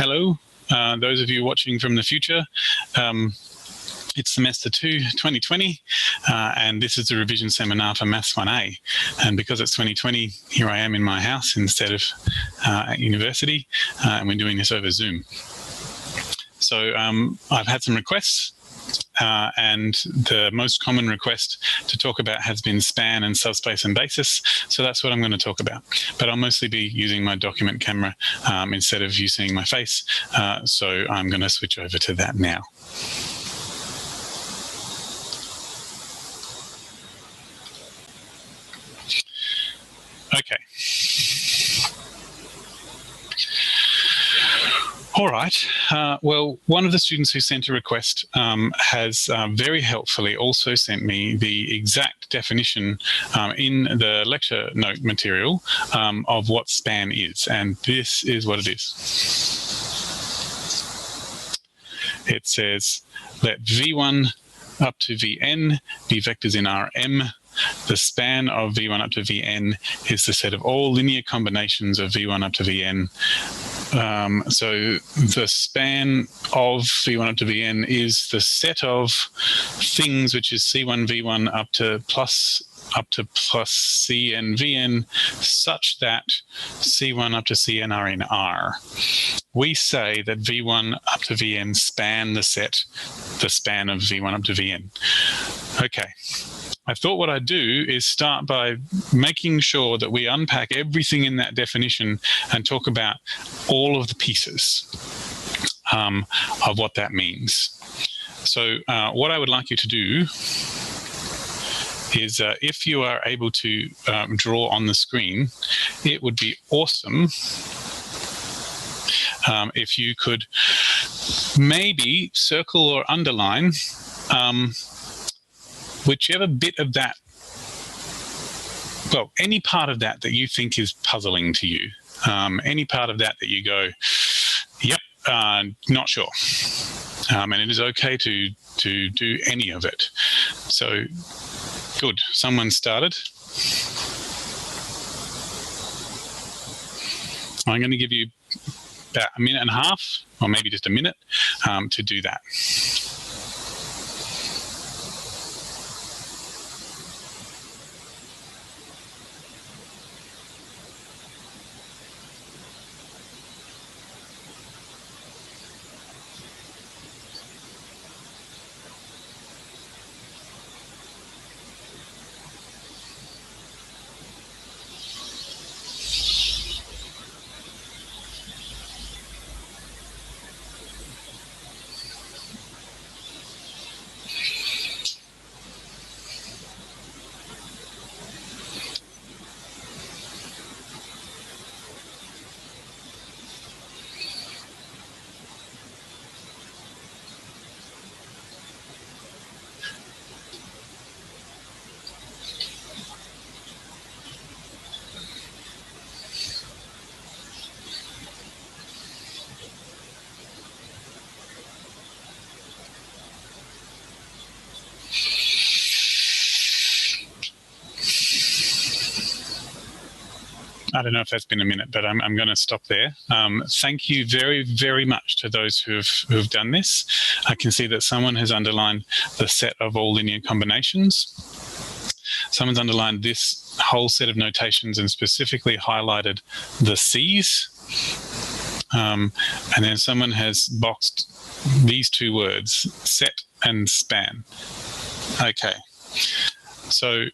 Hello, those of you watching from the future. It's semester 2, 2020, and this is the revision seminar for Maths 1A. And because it's 2020, here I am in my house instead of at university, and we're doing this over Zoom. So I've had some requests, and the most common request to talk about has been span and subspace and basis. So that's what I'm going to talk about. But I'll mostly be using my document camera instead of you seeing my face. So I'm going to switch over to that now. Okay. All right. Well, one of the students who sent a request has very helpfully also sent me the exact definition in the lecture note material of what span is. And this is what it is. It says, let V1 up to Vn be vectors in Rm. The span of V1 up to Vn is the set of all linear combinations of V1 up to Vn. So the span of V1 up to Vn is the set of things which is C1 V1 up to plus Cn Vn, such that C1 up to Cn are in R. We say that V1 up to Vn span the span of V1 up to Vn. Okay. I thought what I'd do is start by making sure that we unpack everything in that definition and talk about all of the pieces of what that means. So what I would like you to do is if you are able to draw on the screen, it would be awesome if you could maybe circle or underline whichever bit of that, well, any part of that that you think is puzzling to you, any part of that that you go, yep, not sure. And it is okay to do any of it. So, good, someone started. I'm going to give you about a minute and a half, or maybe just a minute, to do that. I don't know if that's been a minute, but I'm going to stop there. Thank you very, very much to those who've done this. I can see that someone has underlined the set of all linear combinations. Someone's underlined this whole set of notations and specifically highlighted the C's. And then someone has boxed these two words, set and span. Okay. So,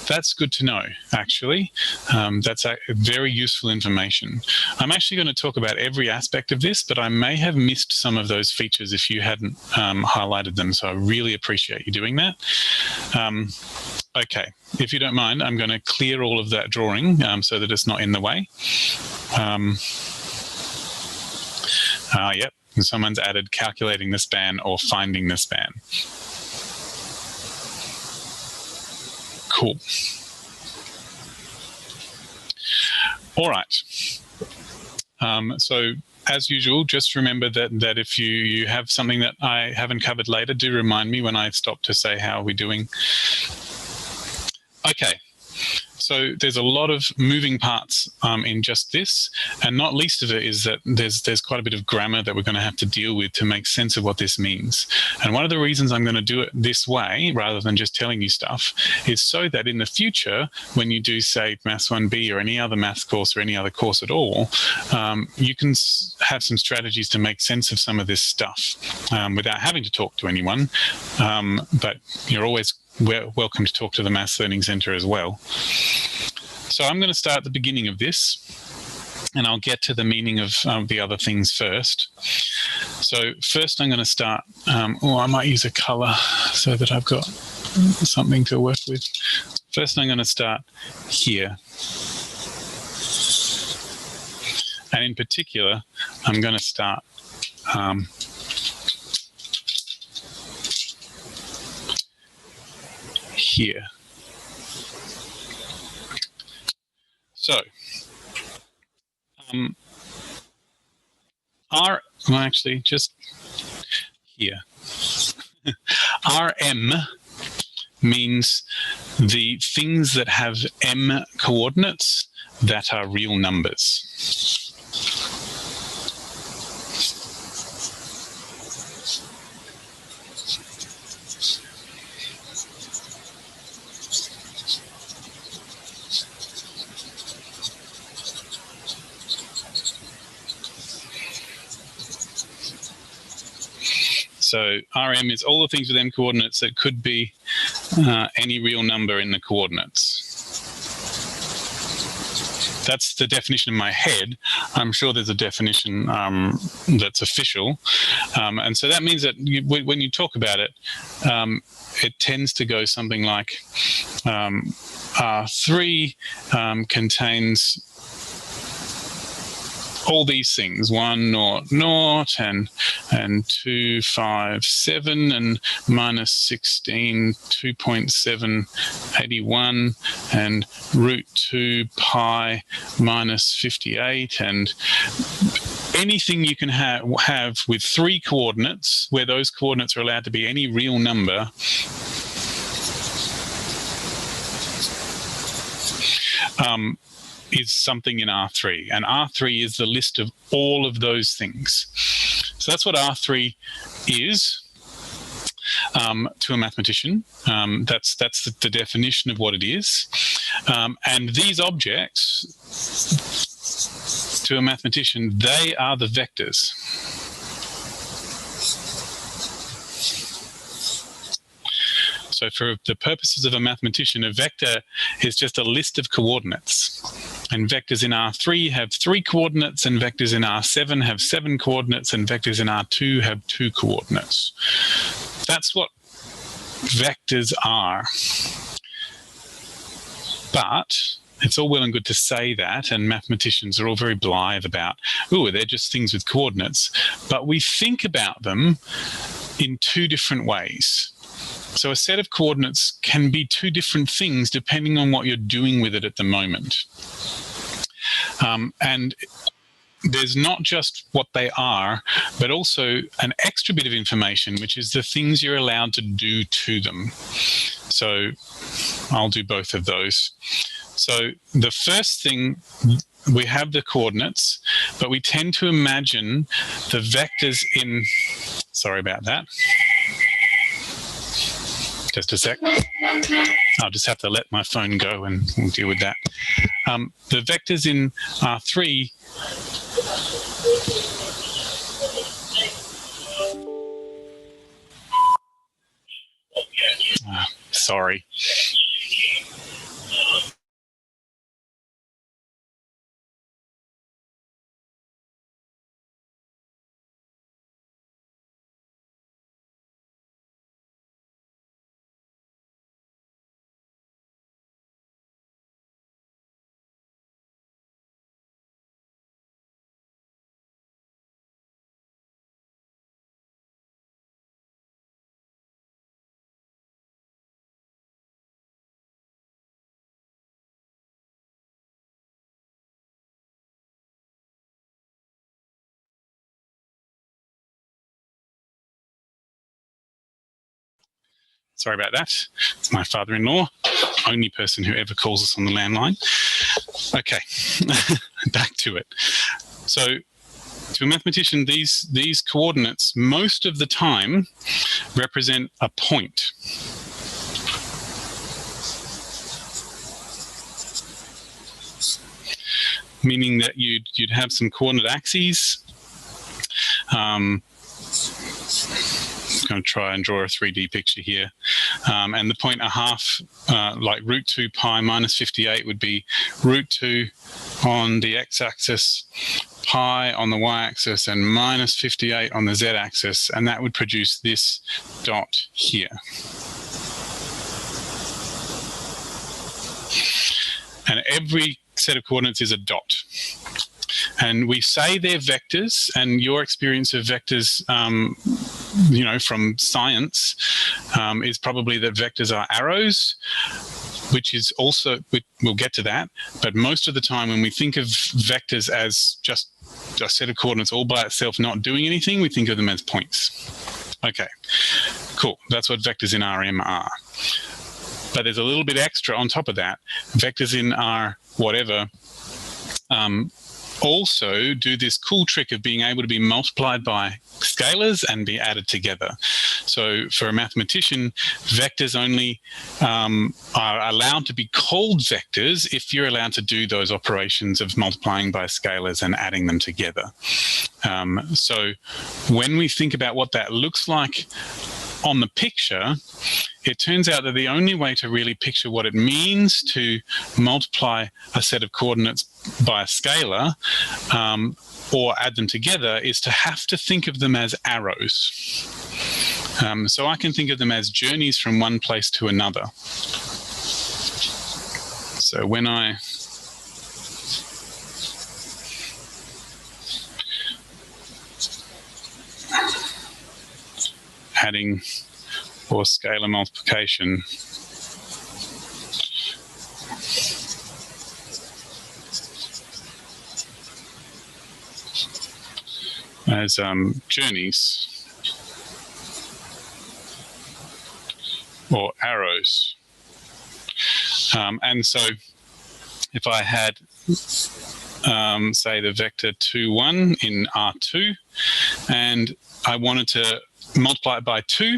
that's good to know, actually. That's very useful information. I'm actually going to talk about every aspect of this, but I may have missed some of those features if you hadn't highlighted them, so I really appreciate you doing that. Okay, if you don't mind, I'm going to clear all of that drawing so that it's not in the way. Yep, and someone's added calculating the span or finding the span. Cool. All right. So as usual, just remember that if you have something that I haven't covered later, do remind me when I stop to say how are we doing. Okay. So there's a lot of moving parts in just this, and not least of it is that there's quite a bit of grammar that we're going to have to deal with to make sense of what this means. And one of the reasons I'm going to do it this way, rather than just telling you stuff, is so that in the future, when you do, say, Maths 1B or any other maths course or any other course at all, you can have some strategies to make sense of some of this stuff without having to talk to anyone. But you're always welcome to talk to the Maths Learning Centre as well. So I'm going to start at the beginning of this, and I'll get to the meaning of the other things first. So first I'm going to start, I might use a colour so that I've got something to work with. First I'm going to start here. And in particular, I'm going to start here. So, actually, just here. RM means the things that have M coordinates that are real numbers. So RM is all the things with M coordinates that could be any real number in the coordinates. That's the definition in my head. I'm sure there's a definition that's official. And so that means that when you talk about it, it tends to go something like R3 contains all these things, 1, 0, 0, and 2, 5, 7, and minus 16, 2.7, 81, and root 2 pi minus 58, and anything you can have with 3 coordinates, where those coordinates are allowed to be any real number, is something in R3, and R3 is the list of all of those things. So that's what R3 is to a mathematician. That's the definition of what it is. And these objects, to a mathematician, they are the vectors. So for the purposes of a mathematician, a vector is just a list of coordinates. And vectors in R3 have 3 coordinates, and vectors in R7 have 7 coordinates, and vectors in R2 have 2 coordinates. That's what vectors are. But it's all well and good to say that, and mathematicians are all very blithe about, oh, they're just things with coordinates. But we think about them in 2 different ways. So a set of coordinates can be 2 different things depending on what you're doing with it at the moment. And there's not just what they are, but also an extra bit of information, which is the things you're allowed to do to them. So I'll do both of those. So the first thing, we have the coordinates, but we tend to imagine the vectors in, sorry about that. Just a sec. I'll just have to let my phone go and we'll deal with that. The vectors in R3 sorry. Sorry about that. It's my father-in-law, only person who ever calls us on the landline. Okay, back to it. So to a mathematician, these coordinates most of the time represent a point. Meaning that you'd have some coordinate axes. I'm going to try and draw a 3D picture here. And the point a half, like root 2 pi minus 58 would be root 2 on the x-axis, pi on the y-axis, and minus 58 on the z-axis. And that would produce this dot here. And every set of coordinates is a dot. And we say they're vectors, and your experience of vectors, you know, from science is probably that vectors are arrows, which is also, we'll get to that, but most of the time when we think of vectors as just a set of coordinates all by itself not doing anything, we think of them as points. Okay, cool. That's what vectors in RM are. But there's a little bit extra on top of that. Vectors in R whatever also do this cool trick of being able to be multiplied by scalars and be added together. So for a mathematician, vectors only are allowed to be called vectors if you're allowed to do those operations of multiplying by scalars and adding them together. So when we think about what that looks like on the picture, it turns out that the only way to really picture what it means to multiply a set of coordinates by a scalar or add them together is to have to think of them as arrows. So I can think of them as journeys from one place to another. So when I adding or scalar multiplication as journeys or arrows. And so if I had say the vector 2, 1 in R2 and I wanted to multiply it by 2,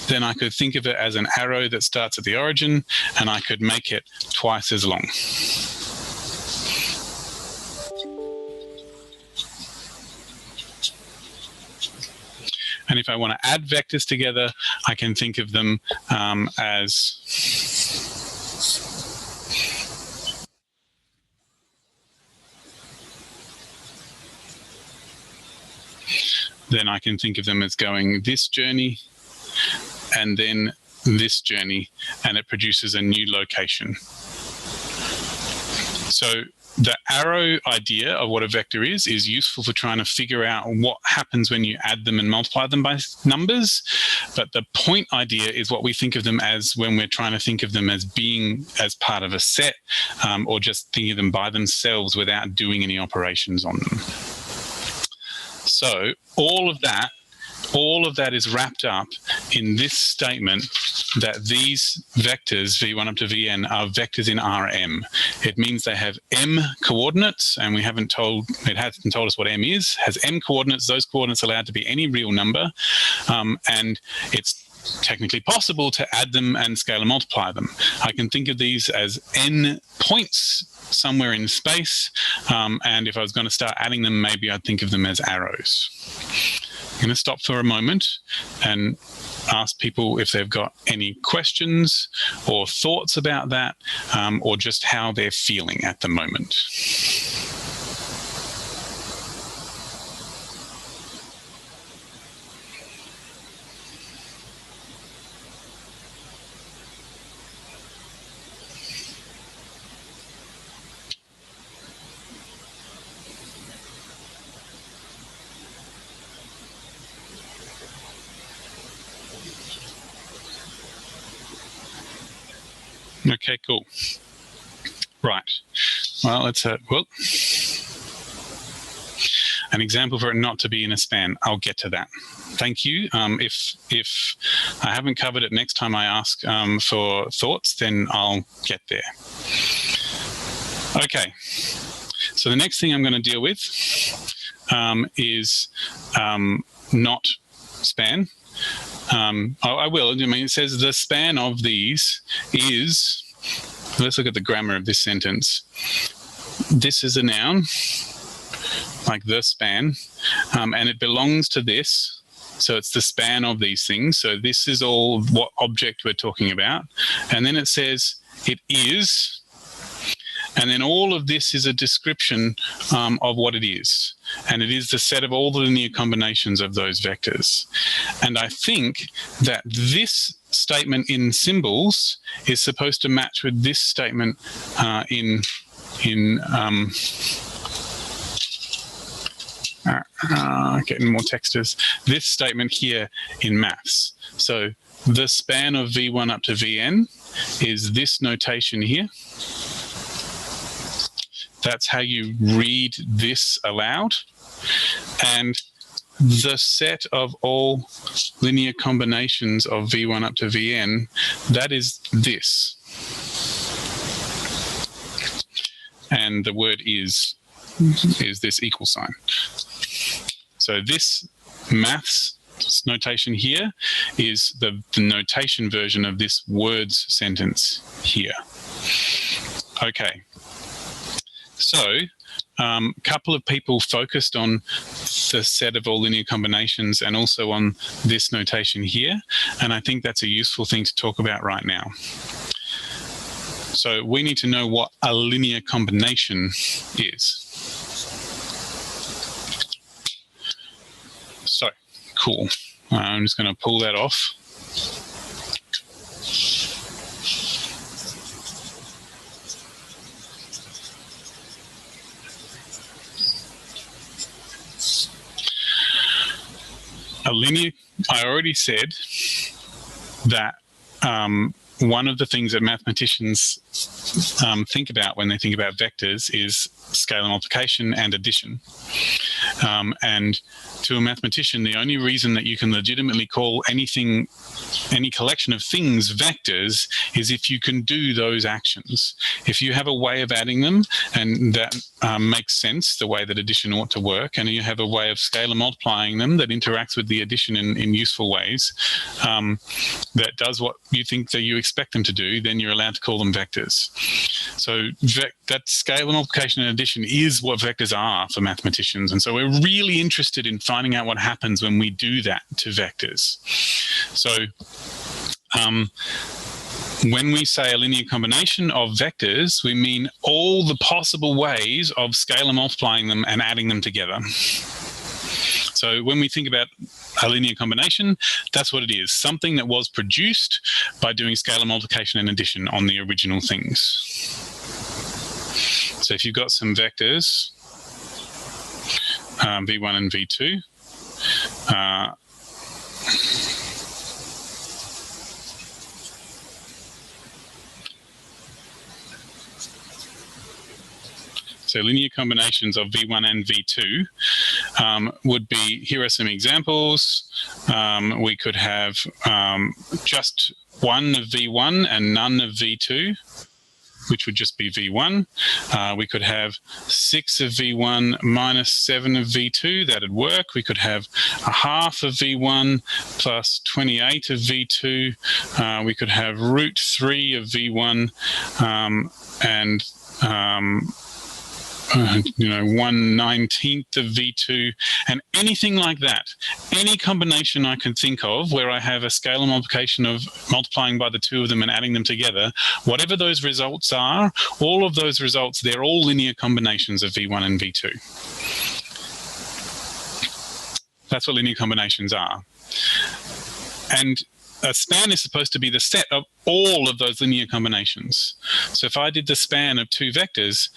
then I could think of it as an arrow that starts at the origin and I could make it twice as long. And if I want to add vectors together, I can think of them as then I can think of them as going this journey and then this journey, and it produces a new location. So the arrow idea of what a vector is useful for trying to figure out what happens when you add them and multiply them by numbers. But the point idea is what we think of them as when we're trying to think of them as being as part of a set or just thinking of them by themselves without doing any operations on them. So all of that is wrapped up in this statement that these vectors, v1 up to vn, are vectors in Rm. It means they have m coordinates, and it hasn't told us what m is. Has m coordinates. Those coordinates are allowed to be any real number, and it's technically possible to add them and scalar multiply them. I can think of these as n points somewhere in space, and if I was going to start adding them, maybe I'd think of them as arrows. I'm going to stop for a moment and ask people if they've got any questions or thoughts about that, or just how they're feeling at the moment. Okay, cool. Right. Well, let's an example for it not to be in a span. I'll get to that. Thank you. If I haven't covered it next time I ask for thoughts, then I'll get there. Okay, so the next thing I'm going to deal with is not span. I will. I mean, it says the span of these is, let's look at the grammar of this sentence. This is a noun, like the span, and it belongs to this. So it's the span of these things. So this is all what object we're talking about. And then it says it is. And then all of this is a description of what it is. And it is the set of all the linear combinations of those vectors. And I think that this statement in symbols is supposed to match with this statement getting more textures. This statement here in maths. So the span of V1 up to Vn is this notation here. That's how you read this aloud. And the set of all linear combinations of V1 up to Vn, that is this. And the word is this equal sign. So this maths notation here is the notation version of this words sentence here. Okay. So a couple of people focused on the set of all linear combinations and also on this notation here. And I think that's a useful thing to talk about right now. So we need to know what a linear combination is. So, cool. I'm just going to pull that off. A linear, I already said that one of the things that mathematicians think about when they think about vectors is scalar multiplication and addition. And to a mathematician, the only reason that you can legitimately call anything, any collection of things vectors is if you can do those actions. If you have a way of adding them and that makes sense, the way that addition ought to work, and you have a way of scalar multiplying them that interacts with the addition in useful ways, that does what you think that you expect them to do, then you're allowed to call them vectors. So that scalar multiplication and addition is what vectors are for mathematicians. And so we're really interested in finding out what happens when we do that to vectors. So when we say a linear combination of vectors, we mean all the possible ways of scalar multiplying them and adding them together. So when we think about a linear combination, that's what it is. Something that was produced by doing scalar multiplication and addition on the original things. So if you've got some vectors, V1 and V2, so linear combinations of V1 and V2 would be, here are some examples. We could have just one of V1 and none of V2, which would just be V1. We could have 6 of V1 minus 7 of V2, that'd work. We could have a half of V1 plus 28 of V2. We could have root 3 of V1 and 1/19th of V2, and anything like that. Any combination I can think of where I have a scalar multiplication of multiplying by the two of them and adding them together, whatever those results are, all of those results, they're all linear combinations of V1 and V2. That's what linear combinations are. And a span is supposed to be the set of all of those linear combinations. So if I did the span of two vectors,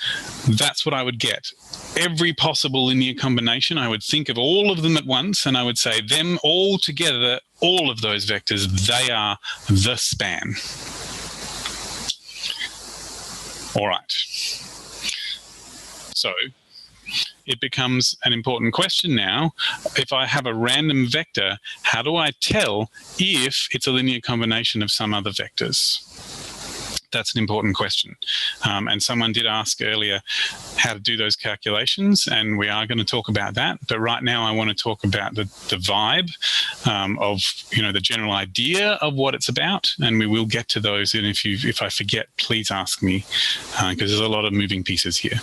that's what I would get. Every possible linear combination, I would think of all of them at once, and I would say them all together, all of those vectors, they are the span. All right. So it becomes an important question now. If I have a random vector, how do I tell if it's a linear combination of some other vectors? That's an important question. And someone did ask earlier how to do those calculations, and we are going to talk about that. But right now I want to talk about the vibe of, the general idea of what it's about, and we will get to those. And if I forget, please ask me, because there's a lot of moving pieces here.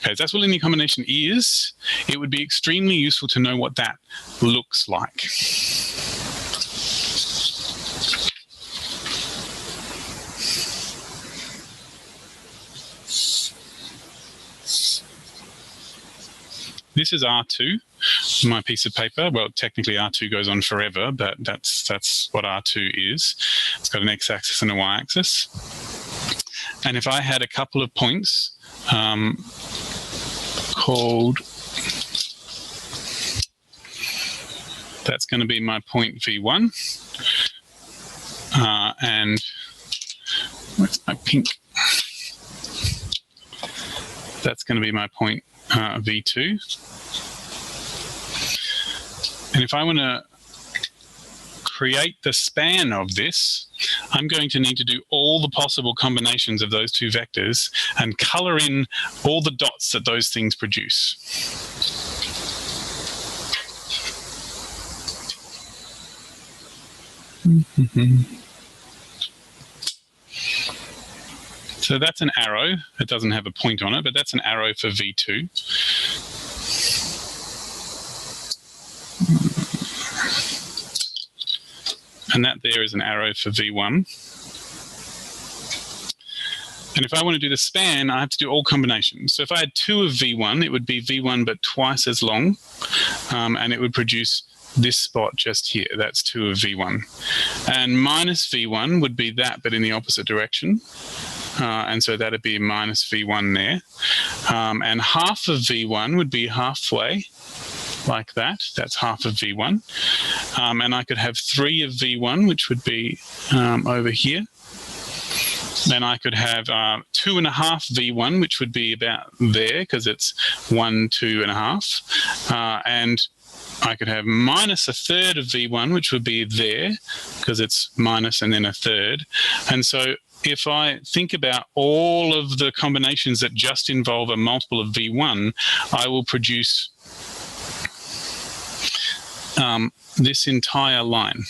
Okay, so that's what linear combination is. It would be extremely useful to know what that looks like. This is R2, my piece of paper. Well, technically R2 goes on forever, but that's what R2 is. It's got an x-axis and a y-axis. And if I had a couple of points called, that's going to be my point V1. And where's my pink? That's going to be my point V2. And if I want to create the span of this, I'm going to need to do all the possible combinations of those two vectors and color in all the dots that those things produce. So that's an arrow. It doesn't have a point on it, but that's an arrow for V2. And that there is an arrow for V1. And if I want to do the span, I have to do all combinations. So if I had 2 of V1, it would be V1 but twice as long, and it would produce this spot just here. That's 2 of V1. And minus V1 would be that, but in the opposite direction. And so that'd be minus V1 there. And half of V1 would be halfway, like that. That's half of V1. And I could have 3 of V1, which would be over here. Then I could have 2.5 V1, which would be about there, because it's 1, 2.5. And I could have minus 1/3 of V1, which would be there, because it's minus and then 1/3. And so if I think about all of the combinations that just involve a multiple of V1, I will produce this entire line.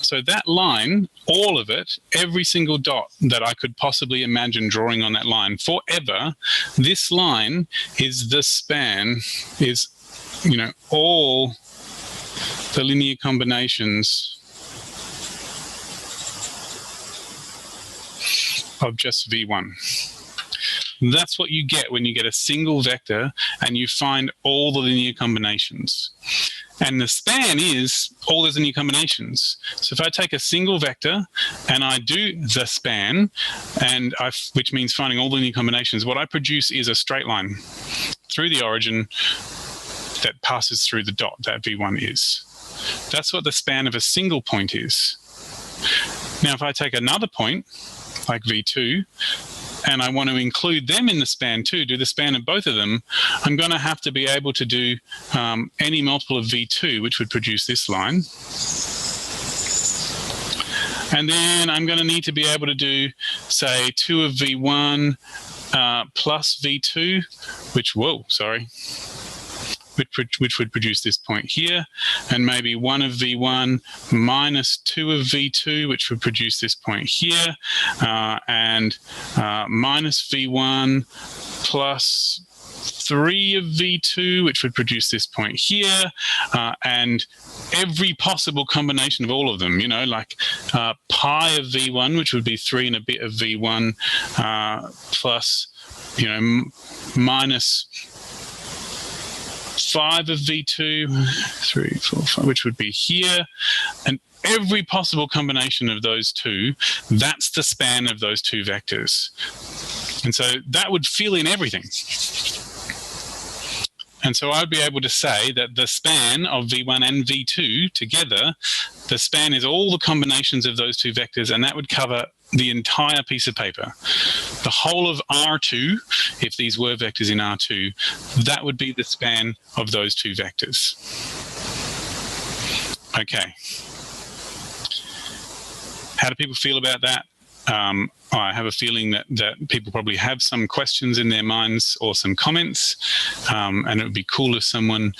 So that line, all of it, every single dot that I could possibly imagine drawing on that line forever, this line is the span, is, all the linear combinations of just V1. That's what you get when you get a single vector and you find all the linear combinations. And the span is all those linear combinations. So if I take a single vector and I do the span, which means finding all the linear combinations, what I produce is a straight line through the origin that passes through the dot that V1 is. That's what the span of a single point is. Now, if I take another point, like V2, and I want to include them in the span too, do the span of both of them, I'm going to have to be able to do any multiple of V2, which would produce this line. And then I'm going to need to be able to do, say, 2 of V1 plus V2, which would produce this point here, and maybe 1 of V1 minus 2 of V2, which would produce this point here, and minus V1 plus 3 of V2, which would produce this point here, and every possible combination of all of them, like pi of V1, which would be 3 and a bit of V1, plus, minus 5 of V2, 3, 4, 5, which would be here, and every possible combination of those two, that's the span of those two vectors. And so that would fill in everything. And so I would be able to say that the span of V1 and V2 together, the span is all the combinations of those two vectors, and that would cover the entire piece of paper. The whole of R2, if these were vectors in R2, that would be the span of those two vectors. Okay. How do people feel about that? I have a feeling that people probably have some questions in their minds or some comments, and it would be cool if someone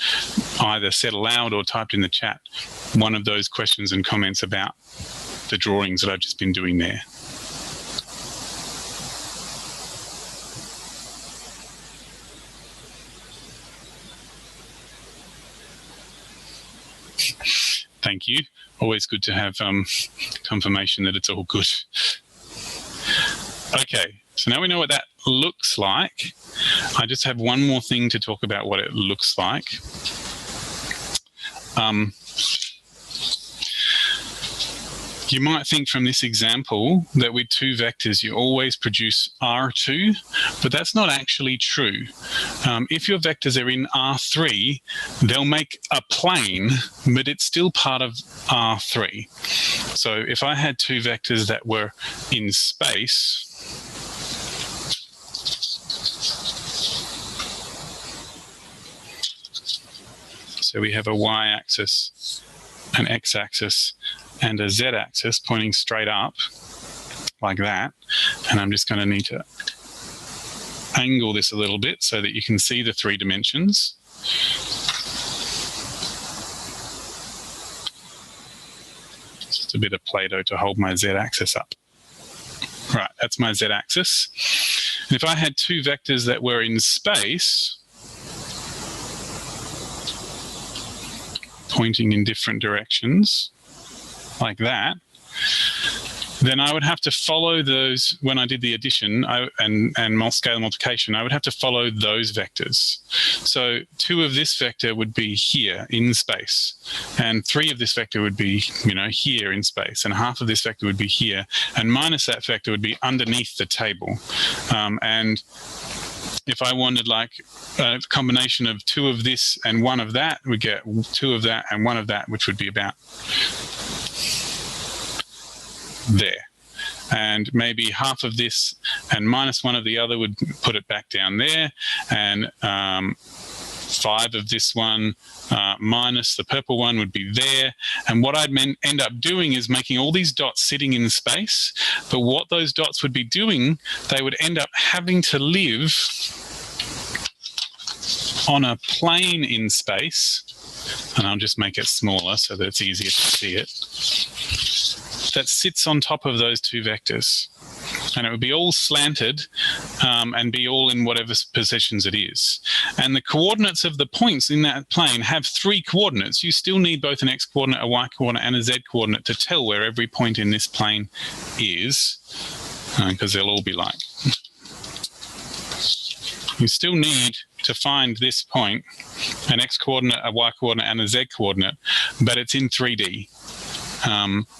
either said aloud or typed in the chat one of those questions and comments about the drawings that I've just been doing there. Thank you. Always good to have confirmation that it's all good. Okay, so now we know what that looks like. I just have one more thing to talk about what it looks like. You might think from this example that with two vectors you always produce R2, but that's not actually true. If your vectors are in R3, they'll make a plane, but it's still part of R3. So if I had two vectors that were in space, so we have a y-axis, an x-axis, and a z-axis pointing straight up like that. And I'm just going to need to angle this a little bit so that you can see the 3 dimensions. Just a bit of Play-Doh to hold my z-axis up. Right, that's my z-axis. And if I had two vectors that were in space, pointing in different directions, like that, then I would have to follow those. When I did the addition and scale multiplication, I would have to follow those vectors. So 2 of this vector would be here in space, and 3 of this vector would be, here in space, and half of this vector would be here, and minus that vector would be underneath the table. And if I wanted like a combination of 2 of this and 1 of that, we get 2 of that and 1 of that, which would be about there. And maybe half of this and minus 1 of the other would put it back down there, and 5 of this one minus the purple one would be there. And what I'd end up doing is making all these dots sitting in space, but what those dots would be doing, they would end up having to live on a plane in space, and I'll just make it smaller so that it's easier to see it, that sits on top of those 2 vectors. And it would be all slanted and be all in whatever positions it is. And the coordinates of the points in that plane have 3 coordinates. You still need both an x-coordinate, a y-coordinate, and a z-coordinate to tell where every point in this plane is, because they'll all be like. You still need to find this point, an x-coordinate, a y-coordinate, and a z-coordinate, but it's in 3D.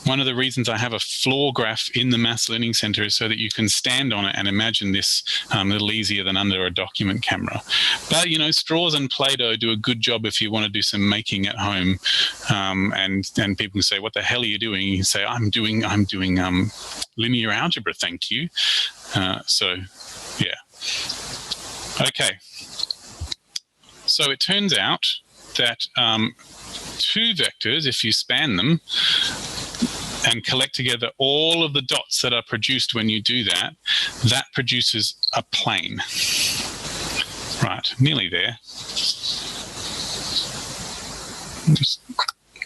One of the reasons I have a floor graph in the Maths Learning Centre is so that you can stand on it and imagine this a little easier than under a document camera. But, straws and Play-Doh do a good job if you want to do some making at home. And people can say, what the hell are you doing? You say, I'm doing linear algebra, thank you. So, yeah. Okay. So it turns out that 2 vectors, if you span them and collect together all of the dots that are produced when you do that, that produces a plane. Right, nearly there. Just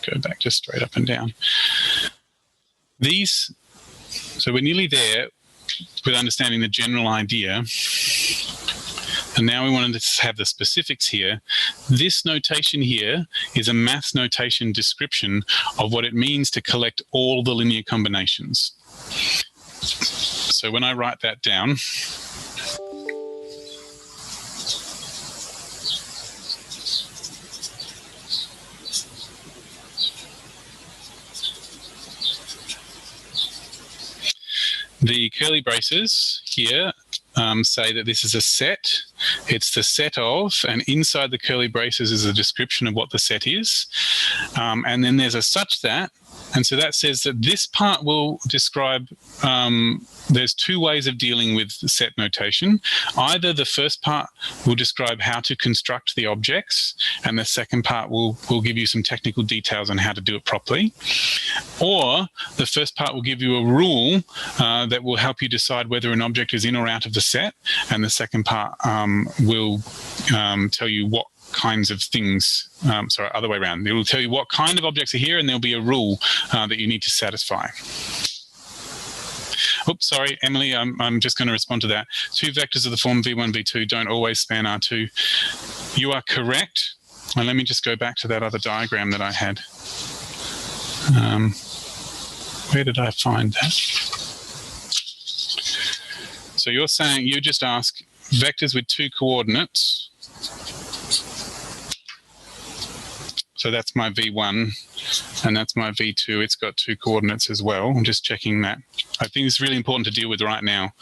go back just straight up and down. So we're nearly there with understanding the general idea. And now we wanted to have the specifics here. This notation here is a maths notation description of what it means to collect all the linear combinations. So when I write that down, the curly braces here say that this is a set. It's the set of, and inside the curly braces is a description of what the set is. And then there's a such that, And so that says that this part will describe, there's two ways of dealing with set notation. Either the first part will describe how to construct the objects, and the second part will give you some technical details on how to do it properly. Or the first part will give you a rule that will help you decide whether an object is in or out of the set, and the second part will tell you what kinds of things, sorry, other way around. It will tell you what kind of objects are here, and there'll be a rule that you need to satisfy. Oops, sorry, Emily, I'm just going to respond to that. Two vectors of the form v1, v2 don't always span R2. You are correct. And let me just go back to that other diagram that I had. Where did I find that? So you're saying, you just ask vectors with two coordinates. So that's my v1 and that's my v2. It's got two coordinates as well. I'm just checking that. I think it's really important to deal with right now.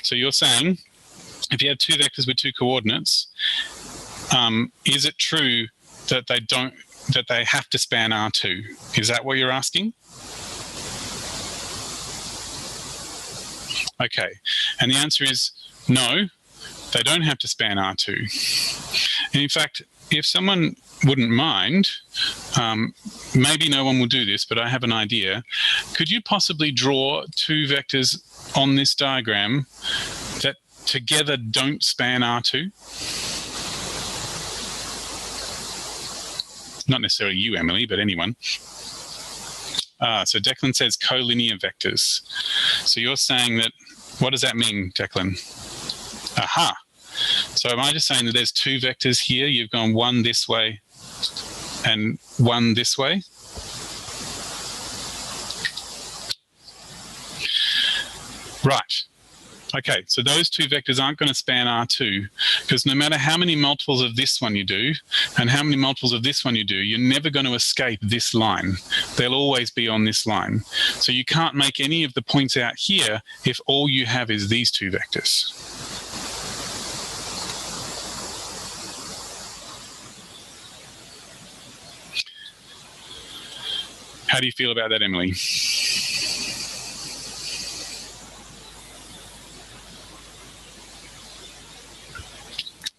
So you're saying, if you have two vectors with two coordinates, is it true that they have to span R2? Is that what you're asking? Okay, and the answer is no. They don't have to span R2. And in fact, if someone wouldn't mind, maybe no one will do this, but I have an idea. Could you possibly draw two vectors on this diagram that together don't span R2? Not necessarily you, Emily, but anyone. So Declan says collinear vectors. So you're saying that, what does that mean, Declan? Aha. So am I just saying that there's two vectors here? You've gone one this way and one this way? Right. Okay, so those two vectors aren't going to span R2, because no matter how many multiples of this one you do and how many multiples of this one you do, you're never going to escape this line. They'll always be on this line. So you can't make any of the points out here if all you have is these two vectors. How do you feel about that, Emily?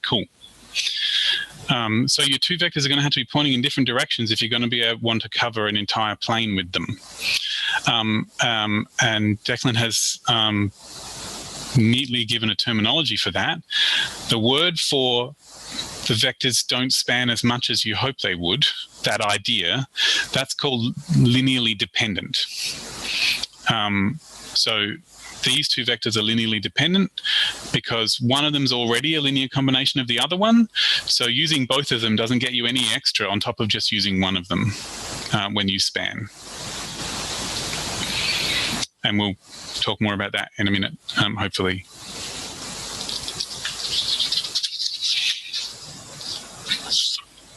Cool. So your two vectors are going to have to be pointing in different directions if you're going to want to cover an entire plane with them. And Declan has neatly given a terminology for that. The word for the vectors don't span as much as you hope they would, that idea, that's called linearly dependent. So these two vectors are linearly dependent because one of them is already a linear combination of the other one. So using both of them doesn't get you any extra on top of just using one of them when you span. And we'll talk more about that in a minute, hopefully.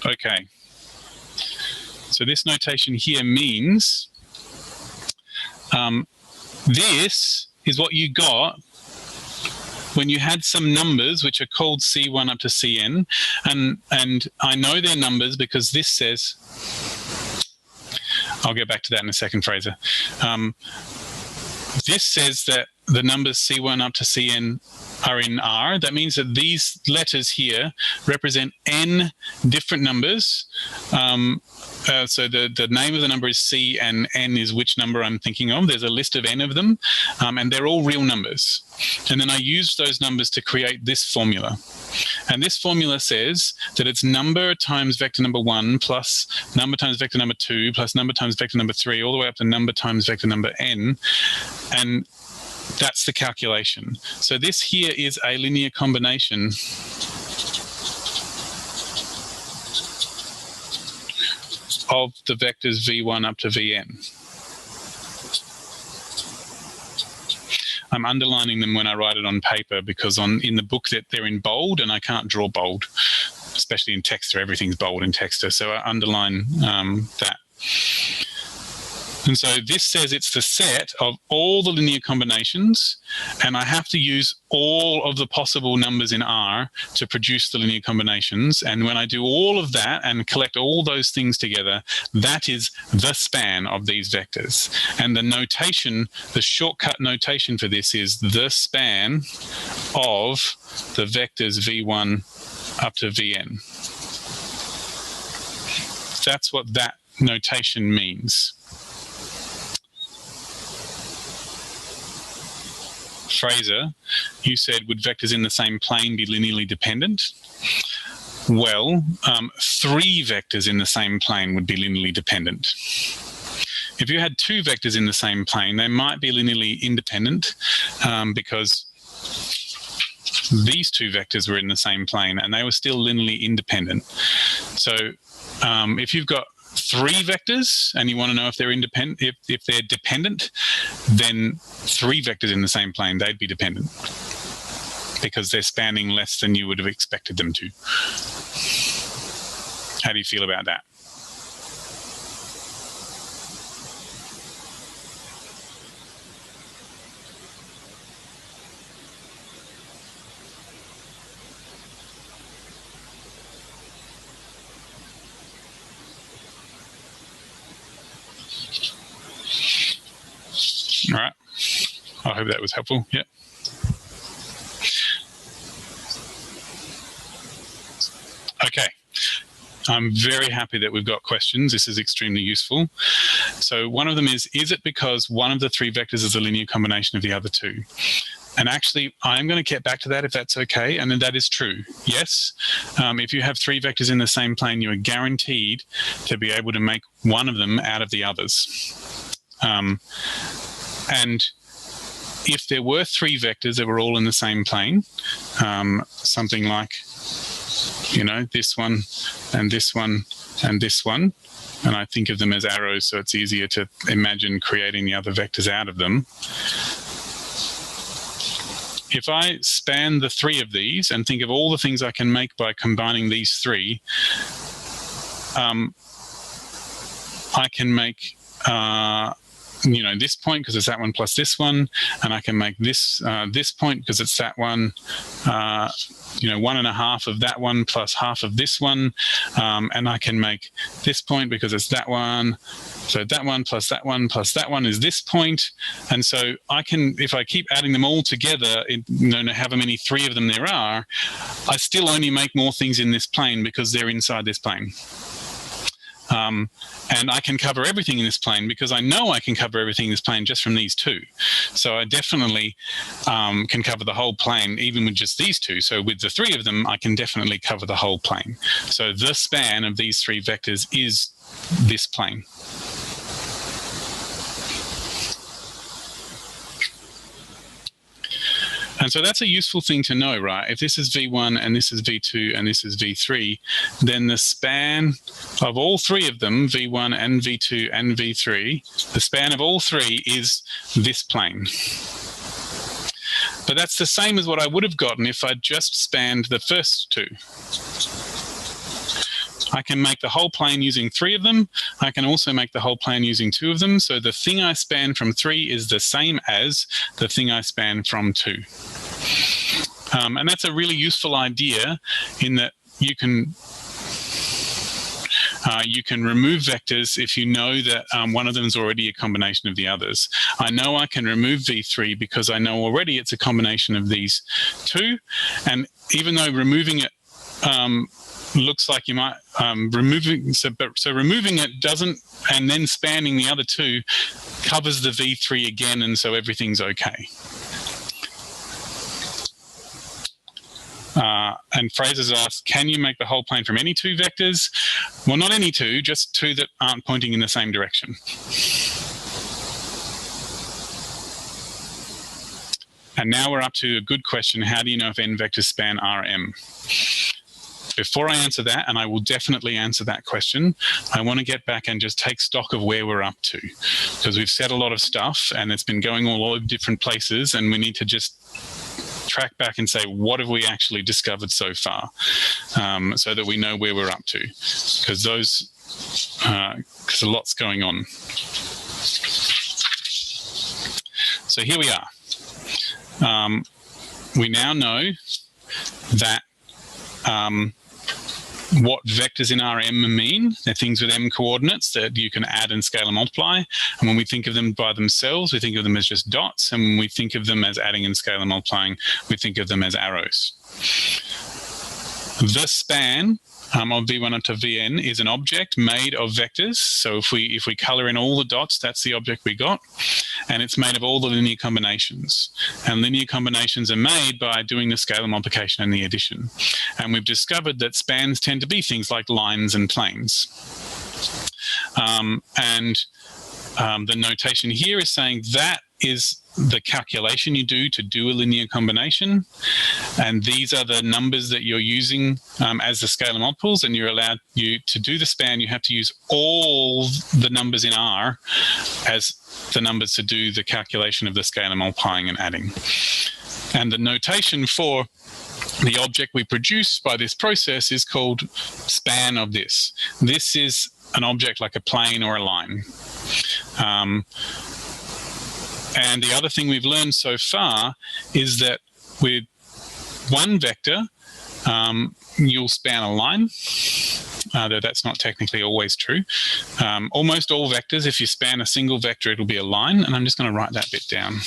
Okay. So this notation here means this is what you got when you had some numbers which are called C1 up to Cn, and I know they're numbers because this says, I'll get back to that in a second, Fraser. This says that the numbers C1 up to Cn are in R. That means that these letters here represent n different numbers. So the name of the number is C and n is which number I'm thinking of. There's a list of n of them, and they're all real numbers. And then I used those numbers to create this formula. And this formula says that it's number times vector number 1 plus number times vector number 2 plus number times vector number 3 all the way up to number times vector number n. And that's the calculation. So this here is a linear combination of the vectors v1 up to vn. I'm underlining them when I write it on paper because in the book that they're in bold and I can't draw bold, especially in Texter. Everything's bold in Texter, so I underline that. And so this says it's the set of all the linear combinations, and I have to use all of the possible numbers in R to produce the linear combinations. And when I do all of that and collect all those things together, that is the span of these vectors. And the notation, the shortcut notation for this is the span of the vectors v1 up to vn. That's what that notation means. Fraser, you said, would vectors in the same plane be linearly dependent? Well, 3 vectors in the same plane would be linearly dependent. If you had 2 vectors in the same plane, they might be linearly independent because these 2 vectors were in the same plane and they were still linearly independent. So if you've got 3 vectors and you want to know if they're independent, if they're dependent, then 3 vectors in the same plane, they'd be dependent because they're spanning less than you would have expected them to. How do you feel about that? All right. I hope that was helpful. Yeah. Okay. I'm very happy that we've got questions. This is extremely useful. So one of them is it because one of the 3 vectors is a linear combination of the other 2? And actually, I'm going to get back to that if that's okay. And that is true. Yes, if you have 3 vectors in the same plane, you are guaranteed to be able to make one of them out of the others. And if there were 3 vectors that were all in the same plane, something like, you know, this one and this one and this one, and I think of them as arrows so it's easier to imagine creating the other vectors out of them. If I span the 3 of these and think of all the things I can make by combining these 3, I can make you know, this point because it's that one plus this one, and I can make this this point because it's that one, you know, 1.5 of that one plus half of this one, and I can make this point because it's that one. So that one plus that one plus that one is this point, and so I can, if I keep adding them all together, you know, however many 3 of them there are, I still only make more things in this plane because they're inside this plane. And I can cover everything in this plane because I know I can cover everything in this plane just from these 2. So I definitely can cover the whole plane even with just these 2. So with the 3 of them, I can definitely cover the whole plane. So the span of these 3 vectors is this plane. And so that's a useful thing to know, right? If this is V1 and this is V2 and this is V3, then the span of all 3 of them, V1 and V2 and V3, the span of all 3 is this plane. But that's the same as what I would have gotten if I'd just spanned the first 2. I can make the whole plane using 3 of them. I can also make the whole plane using 2 of them. So the thing I span from 3 is the same as the thing I span from 2. And that's a really useful idea in that you can remove vectors if you know that one of them is already a combination of the others. I know I can remove V3 because I know already it's a combination of these 2. And even though removing it looks like you might removing it doesn't, and then spanning the other 2 covers the V3 again, and so everything's okay. And Fraser's asked, can you make the whole plane from any 2 vectors? Well, not any 2, just 2 that aren't pointing in the same direction. And now we're up to a good question. How do you know if n vectors span Rm? Before I answer that, and I will definitely answer that question, I want to get back and just take stock of where we're up to, because we've said a lot of stuff and it's been going all over different places, and we need to just track back and say, what have we actually discovered so far, so that we know where we're up to, because a lot's going on. So here we are. We now know that what vectors in Rm mean. They're things with m coordinates that you can add and scale and multiply. And when we think of them by themselves, we think of them as just dots. And when we think of them as adding and scale and multiplying, we think of them as arrows. The span of v1 up to vn is an object made of vectors. So if we color in all the dots, that's the object we got. And it's made of all the linear combinations. And linear combinations are made by doing the scale and multiplication and the addition. And we've discovered that spans tend to be things like lines and planes. The notation here is saying that is the calculation you do to do a linear combination, and these are the numbers that you're using as the scalar multiples, and to do the span, you have to use all the numbers in R as the numbers to do the calculation of the scalar multiplying and adding. And the notation for the object we produce by this process is called span of this. This is an object like a plane or a line. And the other thing we've learned so far is that with one vector, you'll span a line, though that's not technically always true. Almost all vectors, if you span a single vector, it'll be a line, and I'm just going to write that bit down.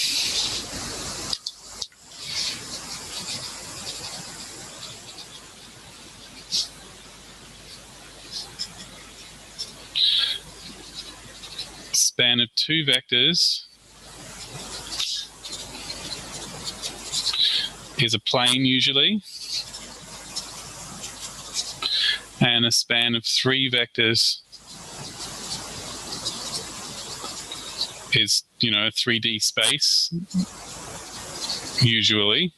Span of two vectors is a plane usually, and a span of three vectors is, a 3D space usually.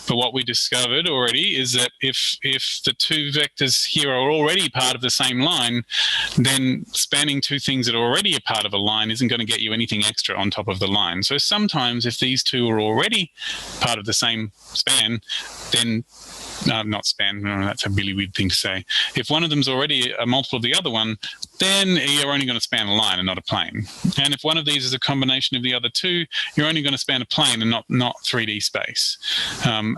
But what we discovered already is that if the two vectors here are already part of the same line, then spanning two things that are already a part of a line isn't going to get you anything extra on top of the line. So sometimes if these two are already part of the same span, then not span, no, that's a really weird thing to say. If one of them's already a multiple of the other one, then you're only going to span a line and not a plane. And if one of these is a combination of the other two, you're only going to span a plane and not 3D space.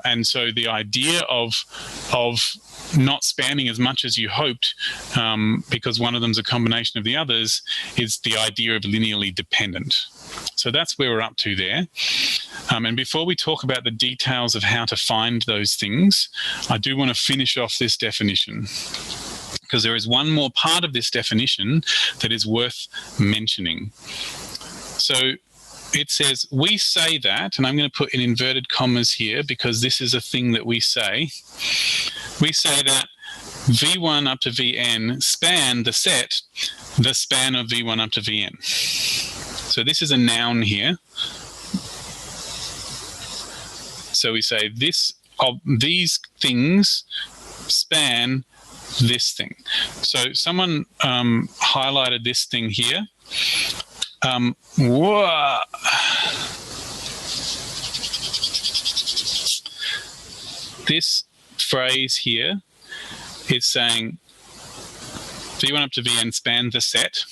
And so the idea of not spanning as much as you hoped because one of them's a combination of the others is the idea of linearly dependent. So that's where we're up to there. And before we talk about the details of how to find those things, I do want to finish off this definition, because there is one more part of this definition that is worth mentioning. So it says, we say that, and I'm going to put in inverted commas here because this is a thing that we say. We say that V1 up to Vn span the set, the span of V1 up to Vn. So this is a noun here. So we say these things span this thing. So someone highlighted this thing here. This phrase here is saying V1 up to Vn span the set,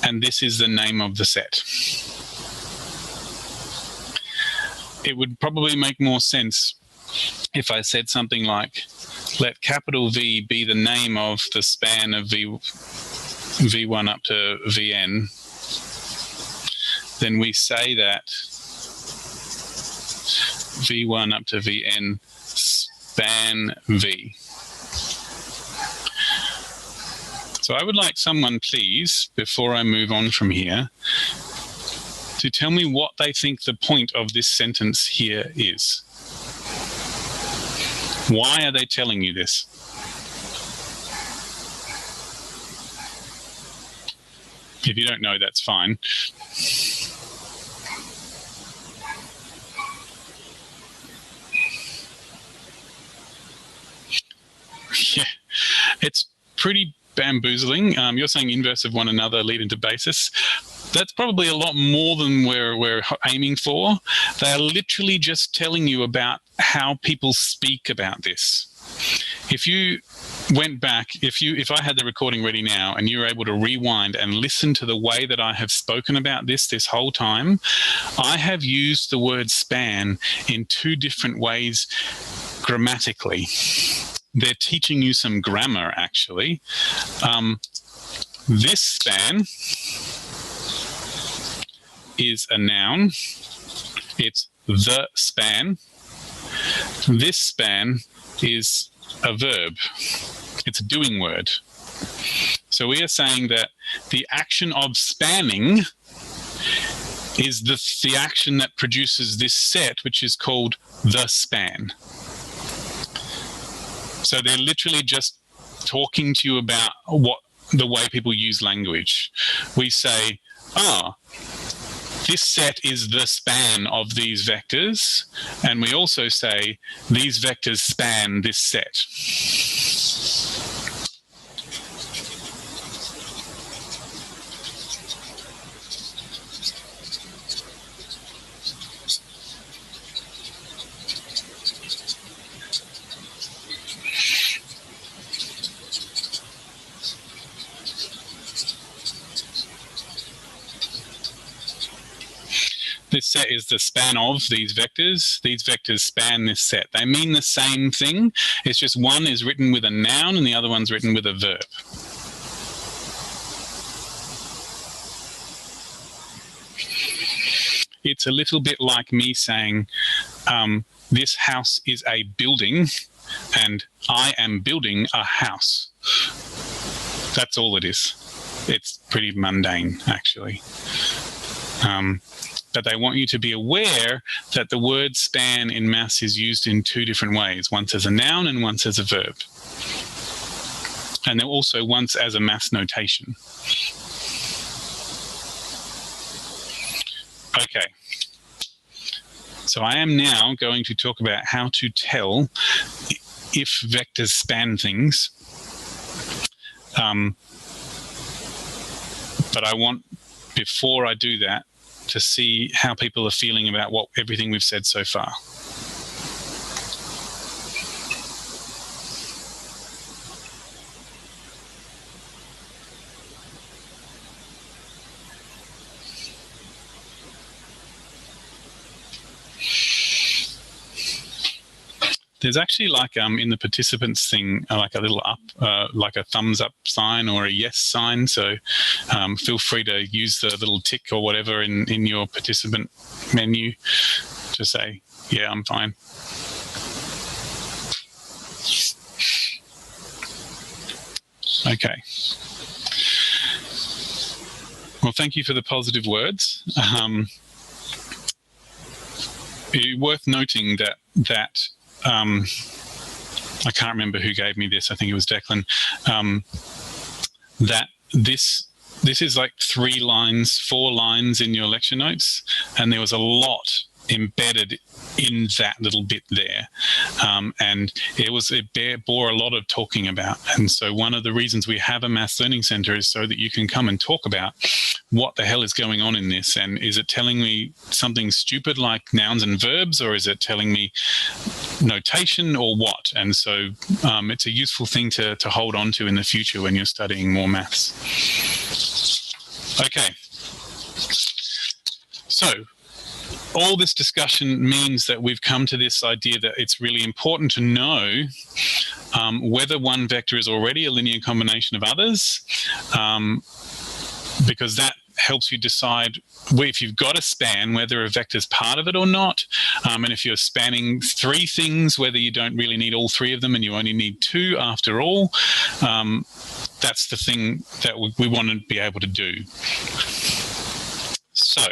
and this is the name of the set. It would probably make more sense if I said something like, let capital V be the name of the span of V1 up to Vn. Then we say that V1 up to Vn span V. So I would like someone, please, before I move on from here, to tell me what they think the point of this sentence here is. Why are they telling you this? If you don't know, that's fine. Yeah, it's pretty bamboozling. You're saying inverse of one another lead into basis. That's probably a lot more than we're aiming for. They're literally just telling you about how people speak about this. If you went back, if I had the recording ready now and you were able to rewind and listen to the way that I have spoken about this whole time, I have used the word span in two different ways grammatically. They're teaching you some grammar, actually. This span is a noun. It's the span. This span is a verb. It's a doing word. So we are saying that the action of spanning is the action that produces this set, which is called the span. So they're literally just talking to you about the way people use language. We say, this set is the span of these vectors, and we also say these vectors span this set. This set is the span of these vectors. These vectors span this set. They mean the same thing. It's just one is written with a noun and the other one's written with a verb. It's a little bit like me saying, this house is a building and I am building a house. That's all it is. It's pretty mundane, actually. But they want you to be aware that the word span in maths is used in two different ways, once as a noun and once as a verb. And then also once as a maths notation. Okay. So I am now going to talk about how to tell if vectors span things. But I want, before I do that, to see how people are feeling about everything we've said so far. There's actually like in the participants thing, like a little up, like a thumbs up sign or a yes sign. So feel free to use the little tick or whatever in your participant menu to say, yeah, I'm fine. Okay. Well, thank you for the positive words. It's worth noting that I can't remember who gave me this. I think it was Declan. That this is like 4 lines in your lecture notes, and there was a lot embedded in that little bit there, and it bore a lot of talking about. And so one of the reasons we have a Maths Learning Centre is so that you can come and talk about what the hell is going on in this, and is it telling me something stupid like nouns and verbs, or is it telling me notation, or what? And so it's a useful thing to hold on to in the future when you're studying more maths. Okay, so all this discussion means that we've come to this idea that it's really important to know whether one vector is already a linear combination of others, because that helps you decide if you've got a span, whether a vector is part of it or not. And if you're spanning 3 things, whether you don't really need all 3 of them and you only need 2 after all. That's the thing that we want to be able to do. So,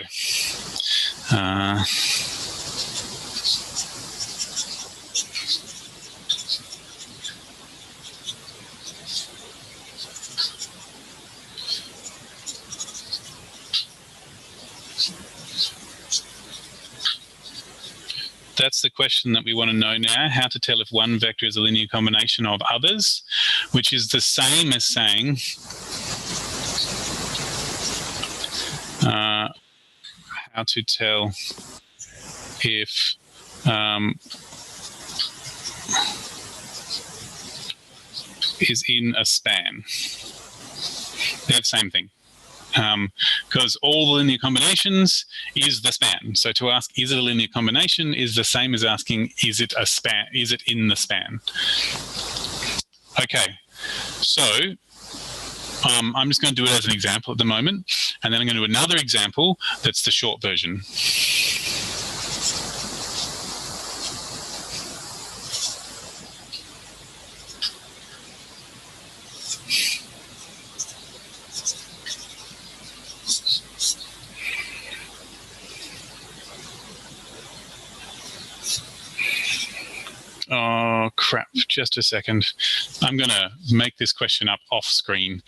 that's the question that we want to know now, how to tell if one vector is a linear combination of others, which is the same as saying how to tell if is in a span. They're the same thing. Because all the linear combinations is the span. So to ask, is it a linear combination, is the same as asking, is it a span? Is it in the span? Okay, so I'm just going to do it as an example at the moment, and then I'm going to do another example that's the short version. Oh, crap. Just a second. I'm going to make this question up off screen.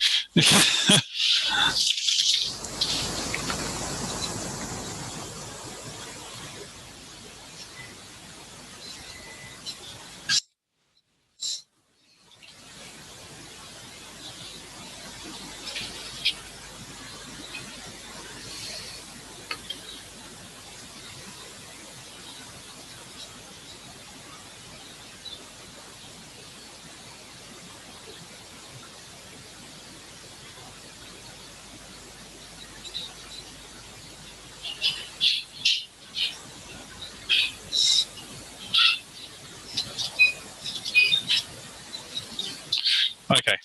Okay.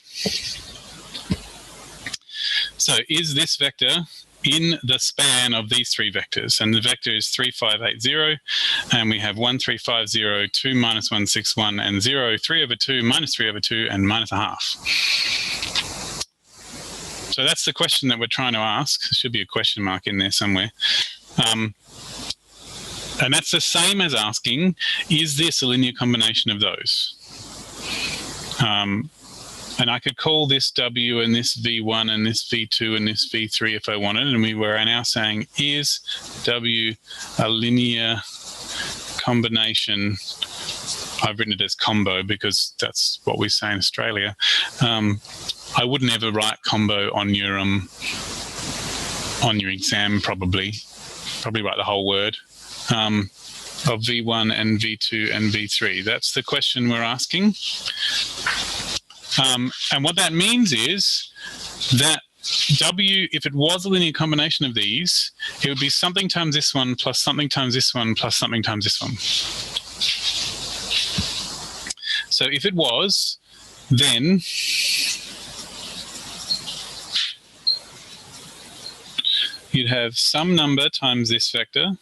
So is this vector in the span of these three vectors? And the vector is 3, 5, 8, 0. And we have 1, 3, 5, 0, 2, minus 1, 6, 1, and 0, 3 over 2, minus 3 over 2, and minus a half. So that's the question that we're trying to ask. There should be a question mark in there somewhere. And that's the same as asking, is this a linear combination of those? And I could call this W and this V1 and this V2 and this V3 if I wanted. And we were now saying, is W a linear combination? I've written it as combo because that's what we say in Australia. I wouldn't ever write combo on your exam, probably write the whole word, of V1 and V2 and V3. That's the question we're asking. And what that means is that W, if it was a linear combination of these, it would be something times this one plus something times this one plus something times this one. So if it was, then you'd have some number times this vector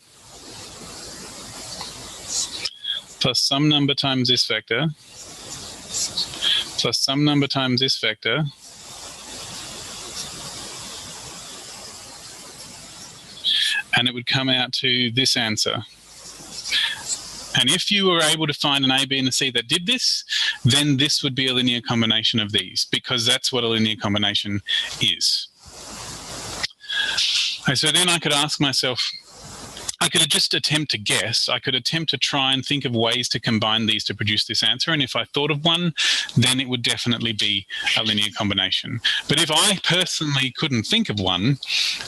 plus some number times this vector plus some number times this vector and it would come out to this answer. And if you were able to find an A, B, and a C that did this, then this would be a linear combination of these, because that's what a linear combination is. And so then I could ask myself, I could just attempt to guess. I could attempt to try and think of ways to combine these to produce this answer. And if I thought of one, then it would definitely be a linear combination. But if I personally couldn't think of one,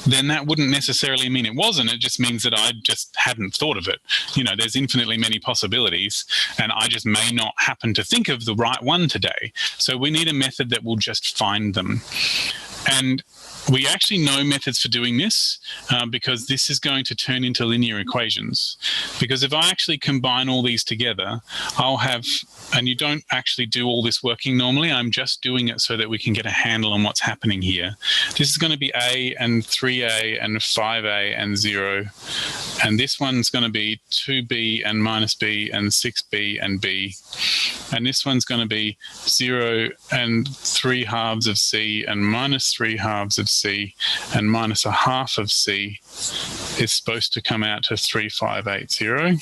then that wouldn't necessarily mean it wasn't. It just means that I just hadn't thought of it. You know, there's infinitely many possibilities, and I just may not happen to think of the right one today. So we need a method that will just find them. And we actually know methods for doing this because this is going to turn into linear equations. Because if I actually combine all these together, I'll have, and you don't actually do all this working normally, I'm just doing it so that we can get a handle on what's happening here. This is going to be A and 3A and 5A and 0. And this one's going to be 2B and minus B and 6B and B. And this one's going to be 0 and 3 halves of C and minus 3 halves of C and minus a half of C is supposed to come out to 3580.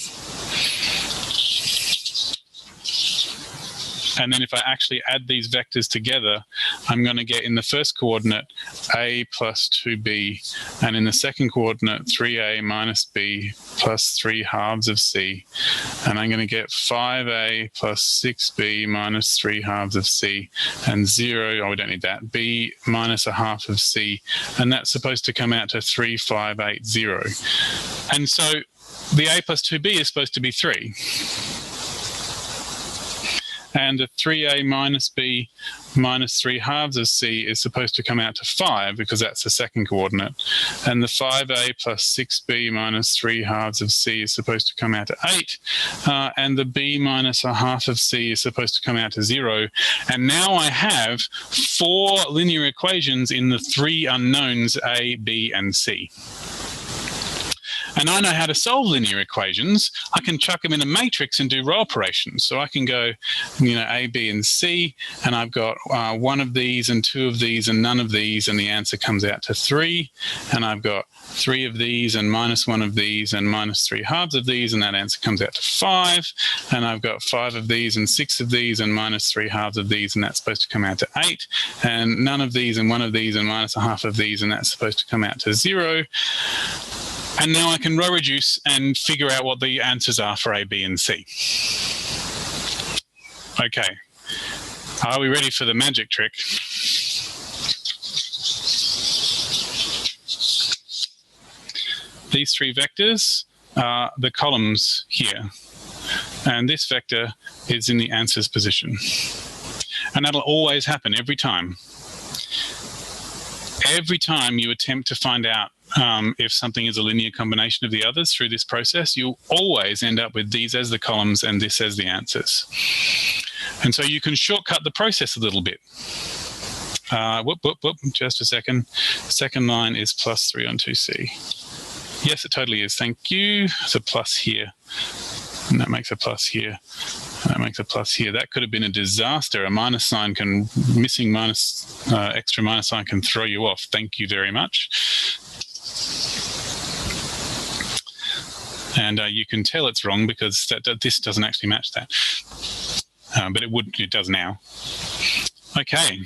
And then if I actually add these vectors together, I'm going to get in the first coordinate A plus 2B, and in the second coordinate 3A minus B plus 3 halves of C. And I'm going to get 5A plus 6B minus 3 halves of C, and 0, oh, we don't need that, B minus a half of C. And that's supposed to come out to 3580. And so the A plus 2B is supposed to be 3. and the 3a minus b minus 3 halves of c is supposed to come out to 5 because that's the second coordinate, and the 5a plus 6b minus 3 halves of c is supposed to come out to 8, and the b minus a half of c is supposed to come out to 0. And now I have 4 linear equations in the 3 unknowns a, b, and c. And I know how to solve linear equations. I can chuck them in a matrix and do row operations. So I can go, A, B, and C, and I've got 1 of these and 2 of these and none of these, and the answer comes out to 3. And I've got 3 of these and minus 1 of these and minus 3 halves of these, and that answer comes out to 5. And I've got 5 of these and 6 of these and minus 3 halves of these, and that's supposed to come out to 8. And none of these and 1 of these and minus a half of these, and that's supposed to come out to 0. And now I can row reduce and figure out what the answers are for A, B, and C. Okay, are we ready for the magic trick? These 3 vectors are the columns here, and this vector is in the answers position. And that'll always happen every time. Every time you attempt to find out if something is a linear combination of the others through this process, you'll always end up with these as the columns and this as the answers. And so you can shortcut the process a little bit. Just a second. Second line is plus 3 on 2c. Yes, it totally is. Thank you. It's a plus here. And that makes a plus here. That makes a plus here. That could have been a disaster. A minus sign can, missing minus, extra minus sign can throw you off. Thank you very much. And you can tell it's wrong because this doesn't actually match that. But it does now. Okay.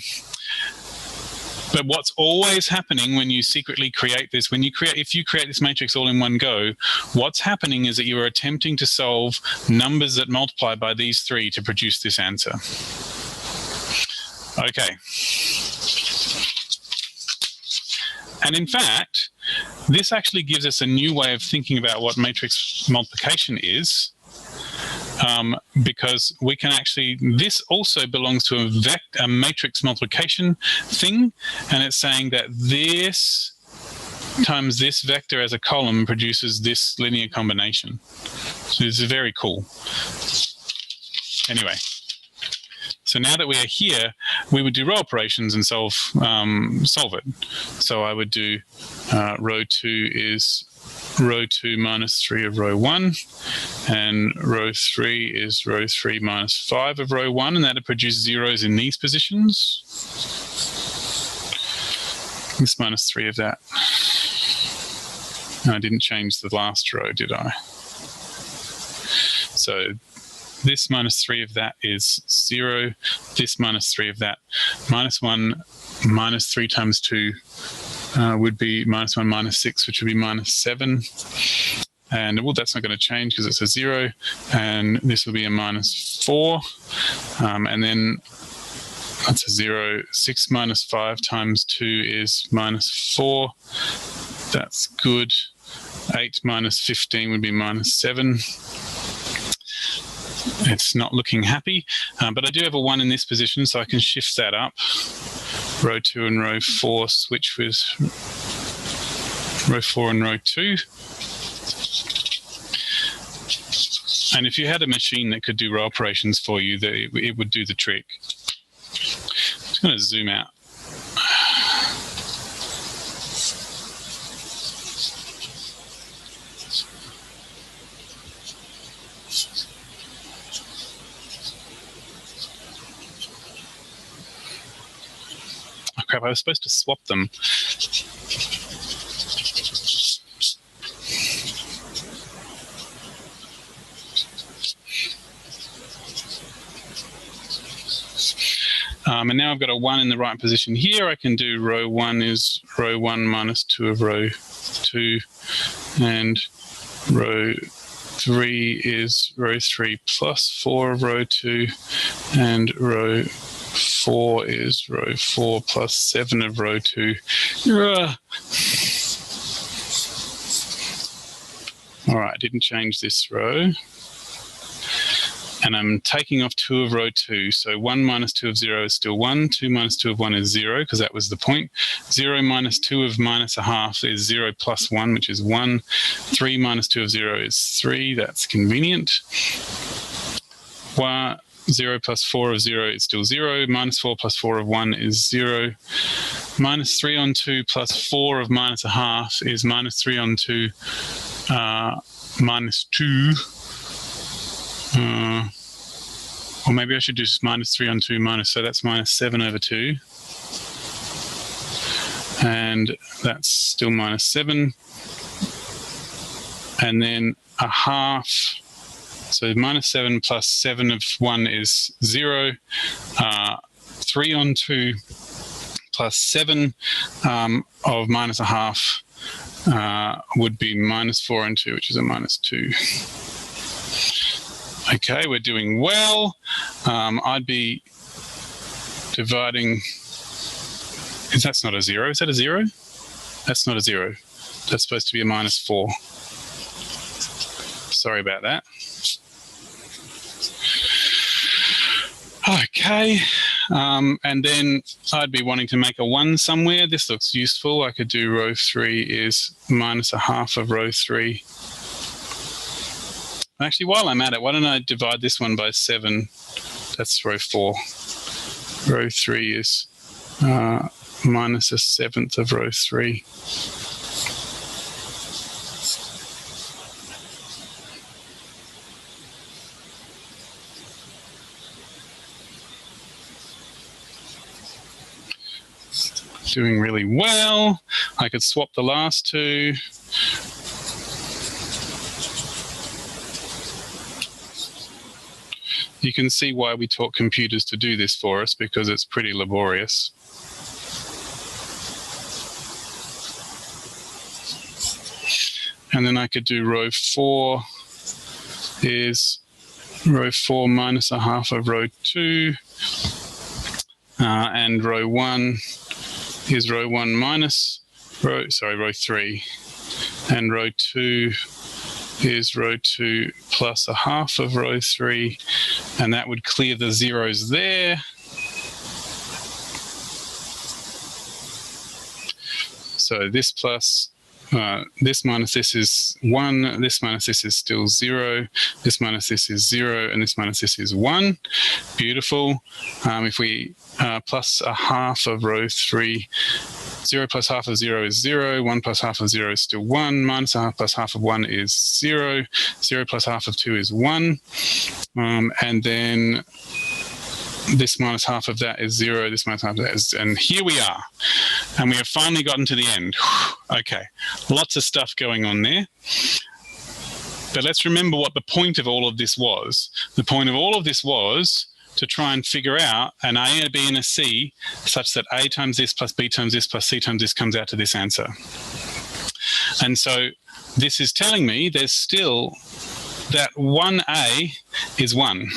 But what's always happening when you secretly create this, if you create this matrix all in one go, what's happening is that you are attempting to solve numbers that multiply by these 3 to produce this answer. Okay. And in fact, this actually gives us a new way of thinking about what matrix multiplication is, because we can actually, this also belongs to a matrix multiplication thing, and it's saying that this times this vector as a column produces this linear combination. So this is very cool. Anyway. So now that we are here, we would do row operations and solve it. So I would do row 2 is row 2 minus 3 of row 1, and row 3 is row 3 minus 5 of row 1, and that would produce zeros in these positions. This minus 3 of that. No, I didn't change the last row, did I? So this minus 3 of that is 0. This minus 3 of that. Minus 1 minus 3 times 2 would be minus 1 minus 6, which would be minus 7. And well, that's not going to change because it's a 0. And this will be a minus 4. And then that's a 0. 6 minus 5 times 2 is minus 4. That's good. 8 minus 15 would be minus 7. It's not looking happy, but I do have a 1 in this position, so I can shift that up. Row 2 and row 4 switch with row 4 and row 2. And if you had a machine that could do row operations for you, it would do the trick. I'm just going to zoom out. Crap, I was supposed to swap them. And now I've got a 1 in the right position here. I can do row 1 is row 1 minus 2 of row 2, and row 3 is row 3 plus 4 of row 2, and row 4 is row 4 plus 7 of row 2. All right, didn't change this row. and I'm taking off 2 of row 2. So 1 minus 2 of 0 is still 1. 2 minus 2 of 1 is 0, because that was the point. 0 minus 2 of minus a half is 0 plus 1, which is 1. 3 minus 2 of 0 is 3. That's convenient. 0 plus 4 of 0 is still 0. Minus 4 plus 4 of 1 is 0. Minus 3 on 2 plus 4 of minus a half is minus 3 on 2 minus 2. Or maybe I should do just minus 3 on 2 minus, so that's minus 7 over 2. And that's still minus 7. And then a half. So minus 7 plus 7 of 1 is 0. 3 on 2 plus 7 of minus a half would be minus 4 on 2, which is a minus 2. Okay, we're doing well. I'd be dividing. That's not a 0. Is that a 0? That's not a 0. That's supposed to be a minus 4. Sorry about that. Okay, and then I'd be wanting to make a 1 somewhere. This looks useful. I could do row 3 is minus a half of row 3. Actually, while I'm at it, why don't I divide this one by 7? That's row 4. Row 3 is minus a 7th of row 3. Doing really well. I could swap the last 2. You can see why we taught computers to do this for us, because it's pretty laborious. And then I could do row 4 is row 4 minus a half of row 2. And row 1 is row 1 minus row 3. And row 2 is row 2 plus a half of row 3. And that would clear the zeros there. So this plus this minus this is 1, this minus this is still 0, this minus this is 0, and this minus this is 1. Beautiful. If we plus a half of row 3, 0 plus half of 0 is 0, 1 plus half of 0 is still 1, minus a half plus half of 1 is 0, 0 plus half of 2 is 1, and then this minus half of that is 0, this minus half of that is, and here we are. And we have finally gotten to the end. Okay, lots of stuff going on there. But let's remember what the point of all of this was. The point of all of this was to try and figure out an A, a B, and a C such that A times this plus B times this plus C times this comes out to this answer. And so this is telling me there's still that 1A is 1.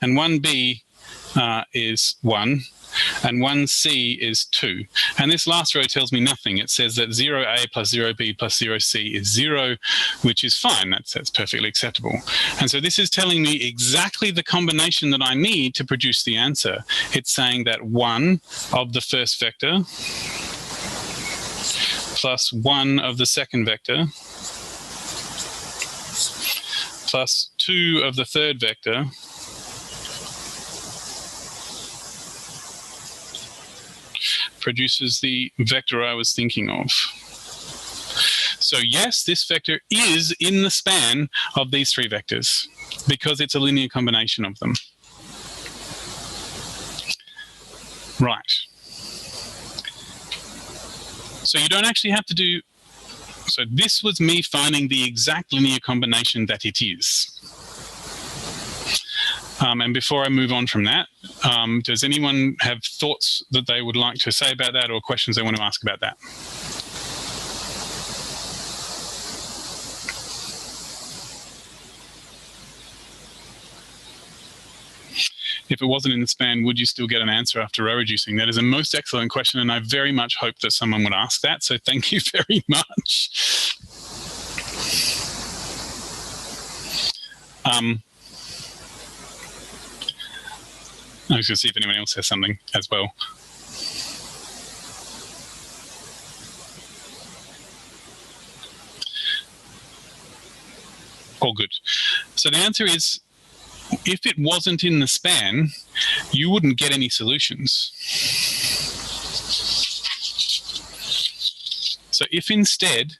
And 1B is 1, and 1C is 2. And this last row tells me nothing. It says that 0A plus 0B plus 0C is 0, which is fine. That's perfectly acceptable. And so this is telling me exactly the combination that I need to produce the answer. It's saying that 1 of the first vector plus 1 of the second vector plus 2 of the third vector produces the vector I was thinking of. So yes, this vector is in the span of these 3 vectors because it's a linear combination of them. Right. So you don't actually have to do, so this was me finding the exact linear combination that it is. And before I move on from that, does anyone have thoughts that they would like to say about that or questions they want to ask about that? If it wasn't in the span, would you still get an answer after row reducing? That is a most excellent question, and I very much hope that someone would ask that, so thank you very much. I was going to see if anyone else has something as well. All good. So the answer is, if it wasn't in the span, you wouldn't get any solutions. So if instead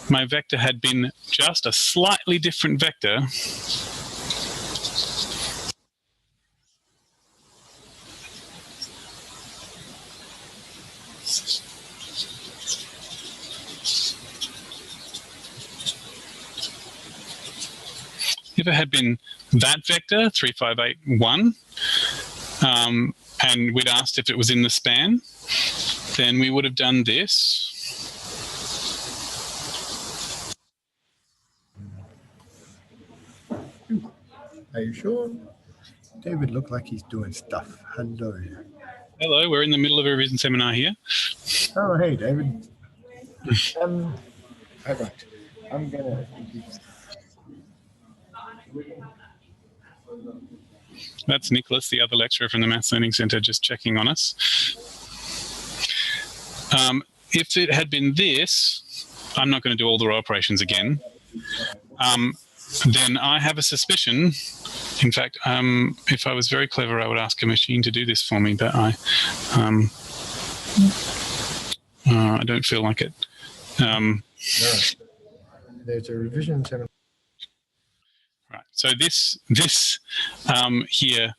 my vector had been just a slightly different vector, if it had been that vector, 3, 5, 8, 1, and we'd asked if it was in the span, then we would have done this. Are you sure? David looked like he's doing stuff. Hello. Hello, we're in the middle of a revision seminar here. Oh, hey, David. All right. I'm going to... That's Nicholas, the other lecturer from the Maths Learning Centre, just checking on us. If it had been this, I'm not going to do all the row operations again. Then I have a suspicion. In fact, if I was very clever, I would ask a machine to do this for me, but I don't feel like it. There's a revision seminar. Right. So this here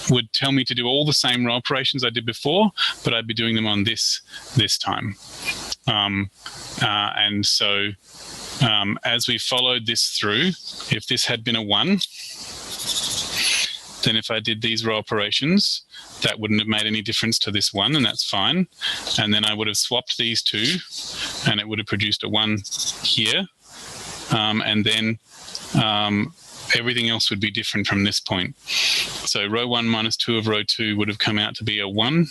would tell me to do all the same row operations I did before, but I'd be doing them on this time. And so as we followed this through, if this had been a 1, then if I did these row operations, that wouldn't have made any difference to this 1, and that's fine. And then I would have swapped these 2, and it would have produced a 1 here. And then everything else would be different from this point. So row 1 minus 2 of row 2 would have come out to be a 1.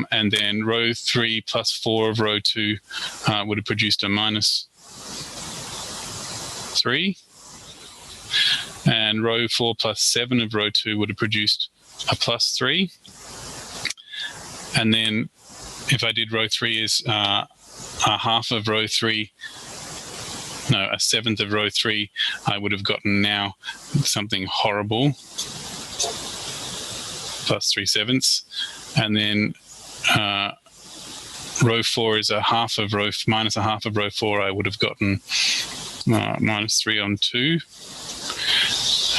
And then row 3 plus 4 of row 2 would have produced a minus 3. And row 4 plus 7 of row 2 would have produced a plus 3. And then if I did row 3 is a half of row 3, no, a 7th of row 3, I would have gotten now something horrible, plus 3/7. And then row 4 is minus a half of row 4, I would have gotten minus 3 on 2.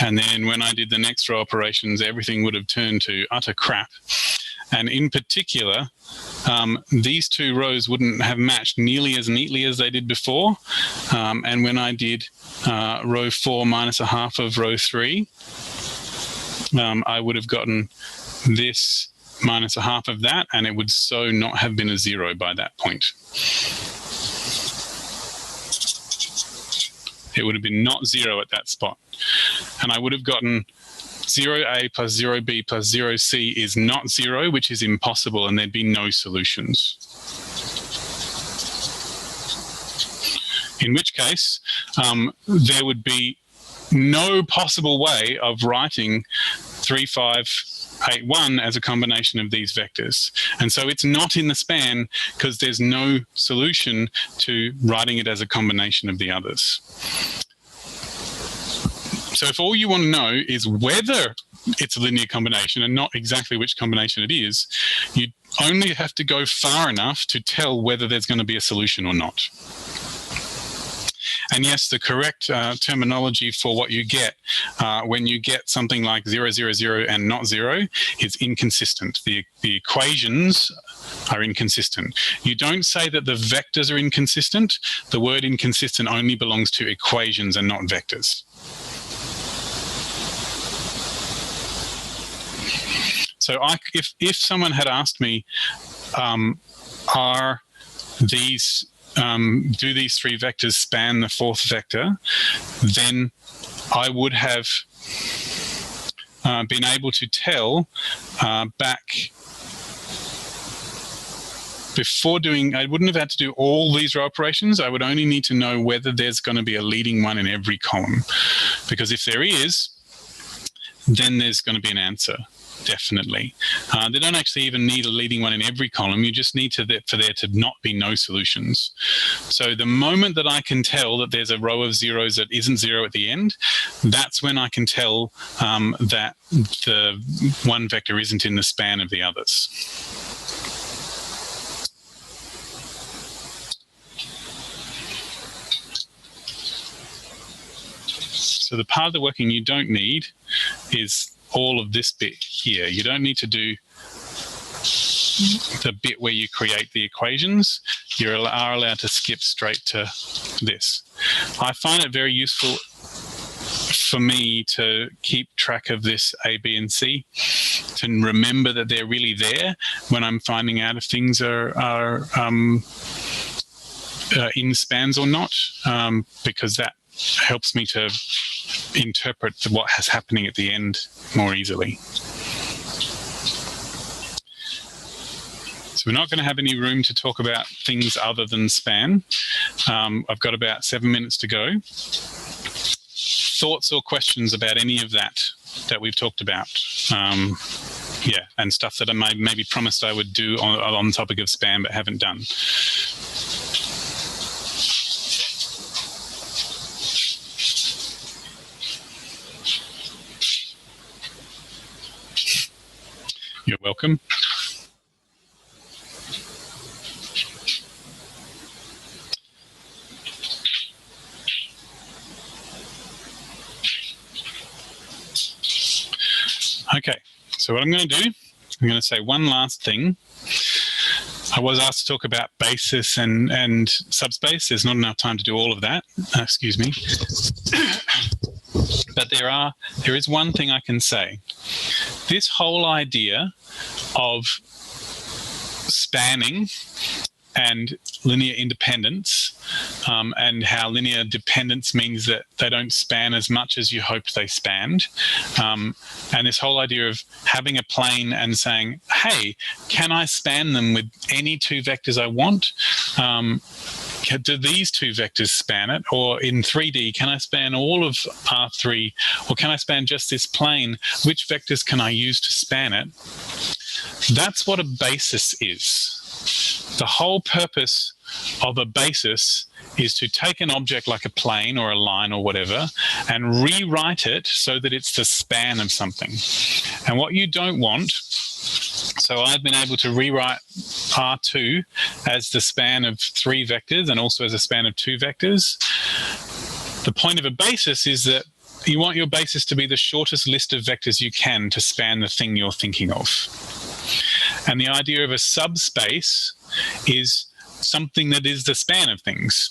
And then when I did the next row operations, everything would have turned to utter crap. And in particular, these 2 rows wouldn't have matched nearly as neatly as they did before. And when I did row 4 minus a half of row 3, I would have gotten this minus a half of that, and it would so not have been a 0 by that point. It would have been not 0 at that spot. And I would have gotten 0a plus 0b plus 0c is not 0, which is impossible, and there'd be no solutions. In which case, there would be no possible way of writing 3, 5, 8, 1 as a combination of these vectors. And so it's not in the span because there's no solution to writing it as a combination of the others. So if all you want to know is whether it's a linear combination and not exactly which combination it is, you only have to go far enough to tell whether there's going to be a solution or not. And yes, the correct terminology for what you get when you get something like 0, 0, 0 and not 0 is inconsistent. The equations are inconsistent. You don't say that the vectors are inconsistent. The word inconsistent only belongs to equations and not vectors. So if someone had asked me, do these 3 vectors span the 4th vector, then I would have been able to tell back before doing, I wouldn't have had to do all these row operations. I would only need to know whether there's going to be a leading one in every column. Because if there is, then there's going to be an answer. Definitely. They don't actually even need a leading one in every column. You just need for there to not be no solutions. So the moment that I can tell that there's a row of zeros that isn't zero at the end, that's when I can tell that the one vector isn't in the span of the others. So the part of the working you don't need is all of this bit here. You don't need to do the bit where you create the equations. You are allowed to skip straight to this. I find it very useful for me to keep track of this A, B, and C, to remember that they're really there when I'm finding out if things are in spans or not, because that helps me to interpret what is happening at the end more easily. So we're not going to have any room to talk about things other than span. I've got about 7 minutes to go. Thoughts or questions about any of that we've talked about? Yeah, and stuff that I maybe promised I would do on the topic of span but haven't done. You're welcome. Okay, so what I'm going to do, I'm going to say one last thing. I was asked to talk about basis and subspace. There's not enough time to do all of that. Excuse me. But there is one thing I can say. This whole idea of spanning and linear independence, and how linear dependence means that they don't span as much as you hoped they spanned, and this whole idea of having a plane and saying, hey, can I span them with any two vectors I want? Do these two vectors span it? Or in 3D, can I span all of R3? Or can I span just this plane? Which vectors can I use to span it? That's what a basis is. The whole purpose of a basis is to take an object like a plane or a line or whatever and rewrite it so that it's the span of something. And what you don't want, so I've been able to rewrite R2 as the span of 3 vectors and also as a span of 2 vectors. The point of a basis is that you want your basis to be the shortest list of vectors you can to span the thing you're thinking of. And the idea of a subspace is something that is the span of things.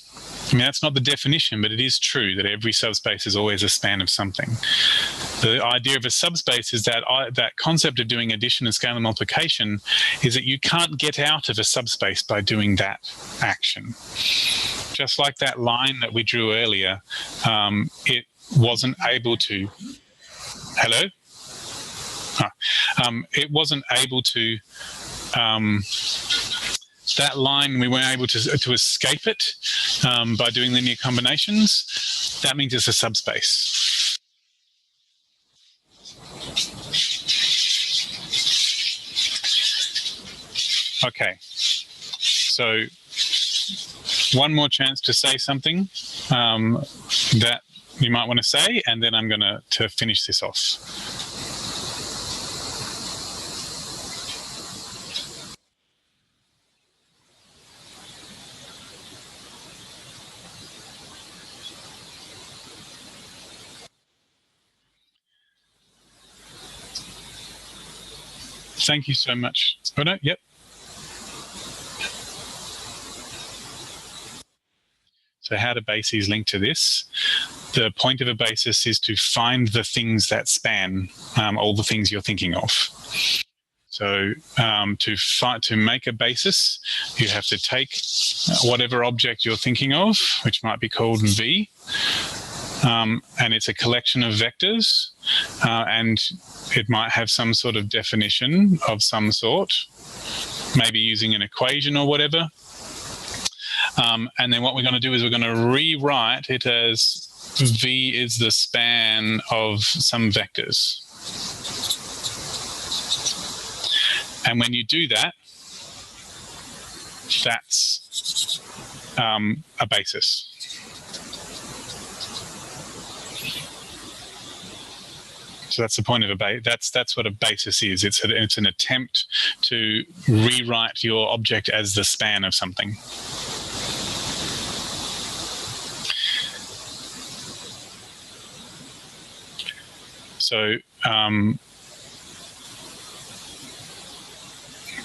I mean, that's not the definition, but it is true that every subspace is always a span of something. The idea of a subspace is that that concept of doing addition and scalar multiplication is that you can't get out of a subspace by doing that action. Just like that line that we drew earlier, it wasn't able to... Hello? It wasn't able to... that line, we weren't able to escape it by doing linear combinations. That means it's a subspace. Okay, so one more chance to say something that you might want to say, and then I'm going to finish this off. Thank you so much. Oh, no, yep. So how do bases link to this? The point of a basis is to find the things that span all the things you're thinking of. So to make a basis, you have to take whatever object you're thinking of, which might be called V, and it's a collection of vectors, and it might have some sort of definition of some sort. maybe using an equation or whatever. And then what we're going to do is we're going to rewrite it as V is the span of some vectors. And when you do that, that's a basis. So that's the point of a base. That's what a basis is. It's an attempt to rewrite your object as the span of something. So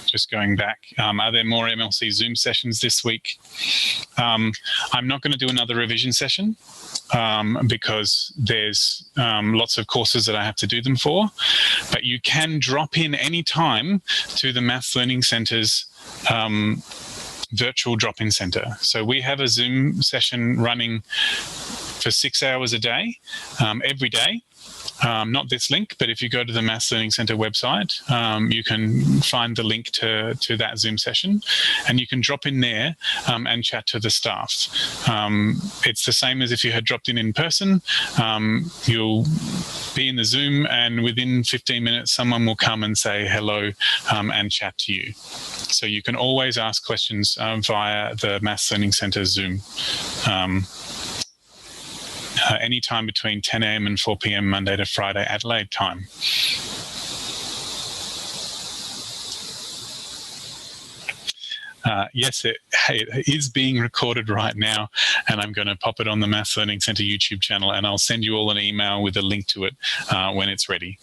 just going back, are there more MLC Zoom sessions this week? I'm not going to do another revision session because there's lots of courses that I have to do them for, but you can drop in any time to the Maths Learning Centre's virtual drop-in centre. So we have a Zoom session running for 6 hours a day, every day. Not this link, but if you go to the Maths Learning Centre website, you can find the link to that Zoom session, and you can drop in there and chat to the staff. It's the same as if you had dropped in person. You'll be in the Zoom, and within 15 minutes, someone will come and say hello and chat to you. So you can always ask questions via the Maths Learning Centre Zoom. Anytime between 10 a.m. and 4 p.m. Monday to Friday, Adelaide time. Yes, it is being recorded right now, and I'm going to pop it on the Maths Learning Centre YouTube channel, and I'll send you all an email with a link to it when it's ready.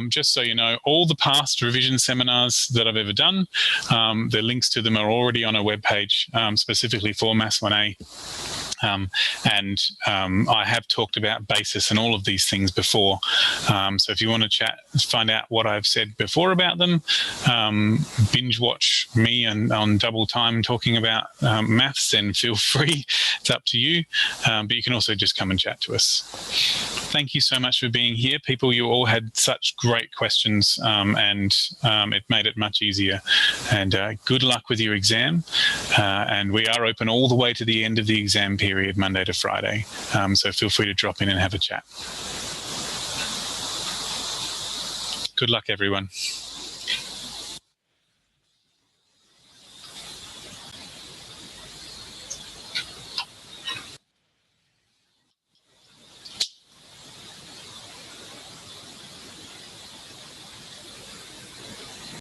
Just so you know, all the past revision seminars that I've ever done, the links to them are already on a webpage specifically for Maths 1A. And I have talked about basis and all of these things before. So if you want to find out what I've said before about them, binge watch me and on double time talking about maths, then feel free. It's up to you. But you can also just come and chat to us. Thank you so much for being here. People, you all had such great questions, and it made it much easier. And good luck with your exam. And we are open all the way to the end of the exam period, Monday to Friday. So feel free to drop in and have a chat. Good luck, everyone.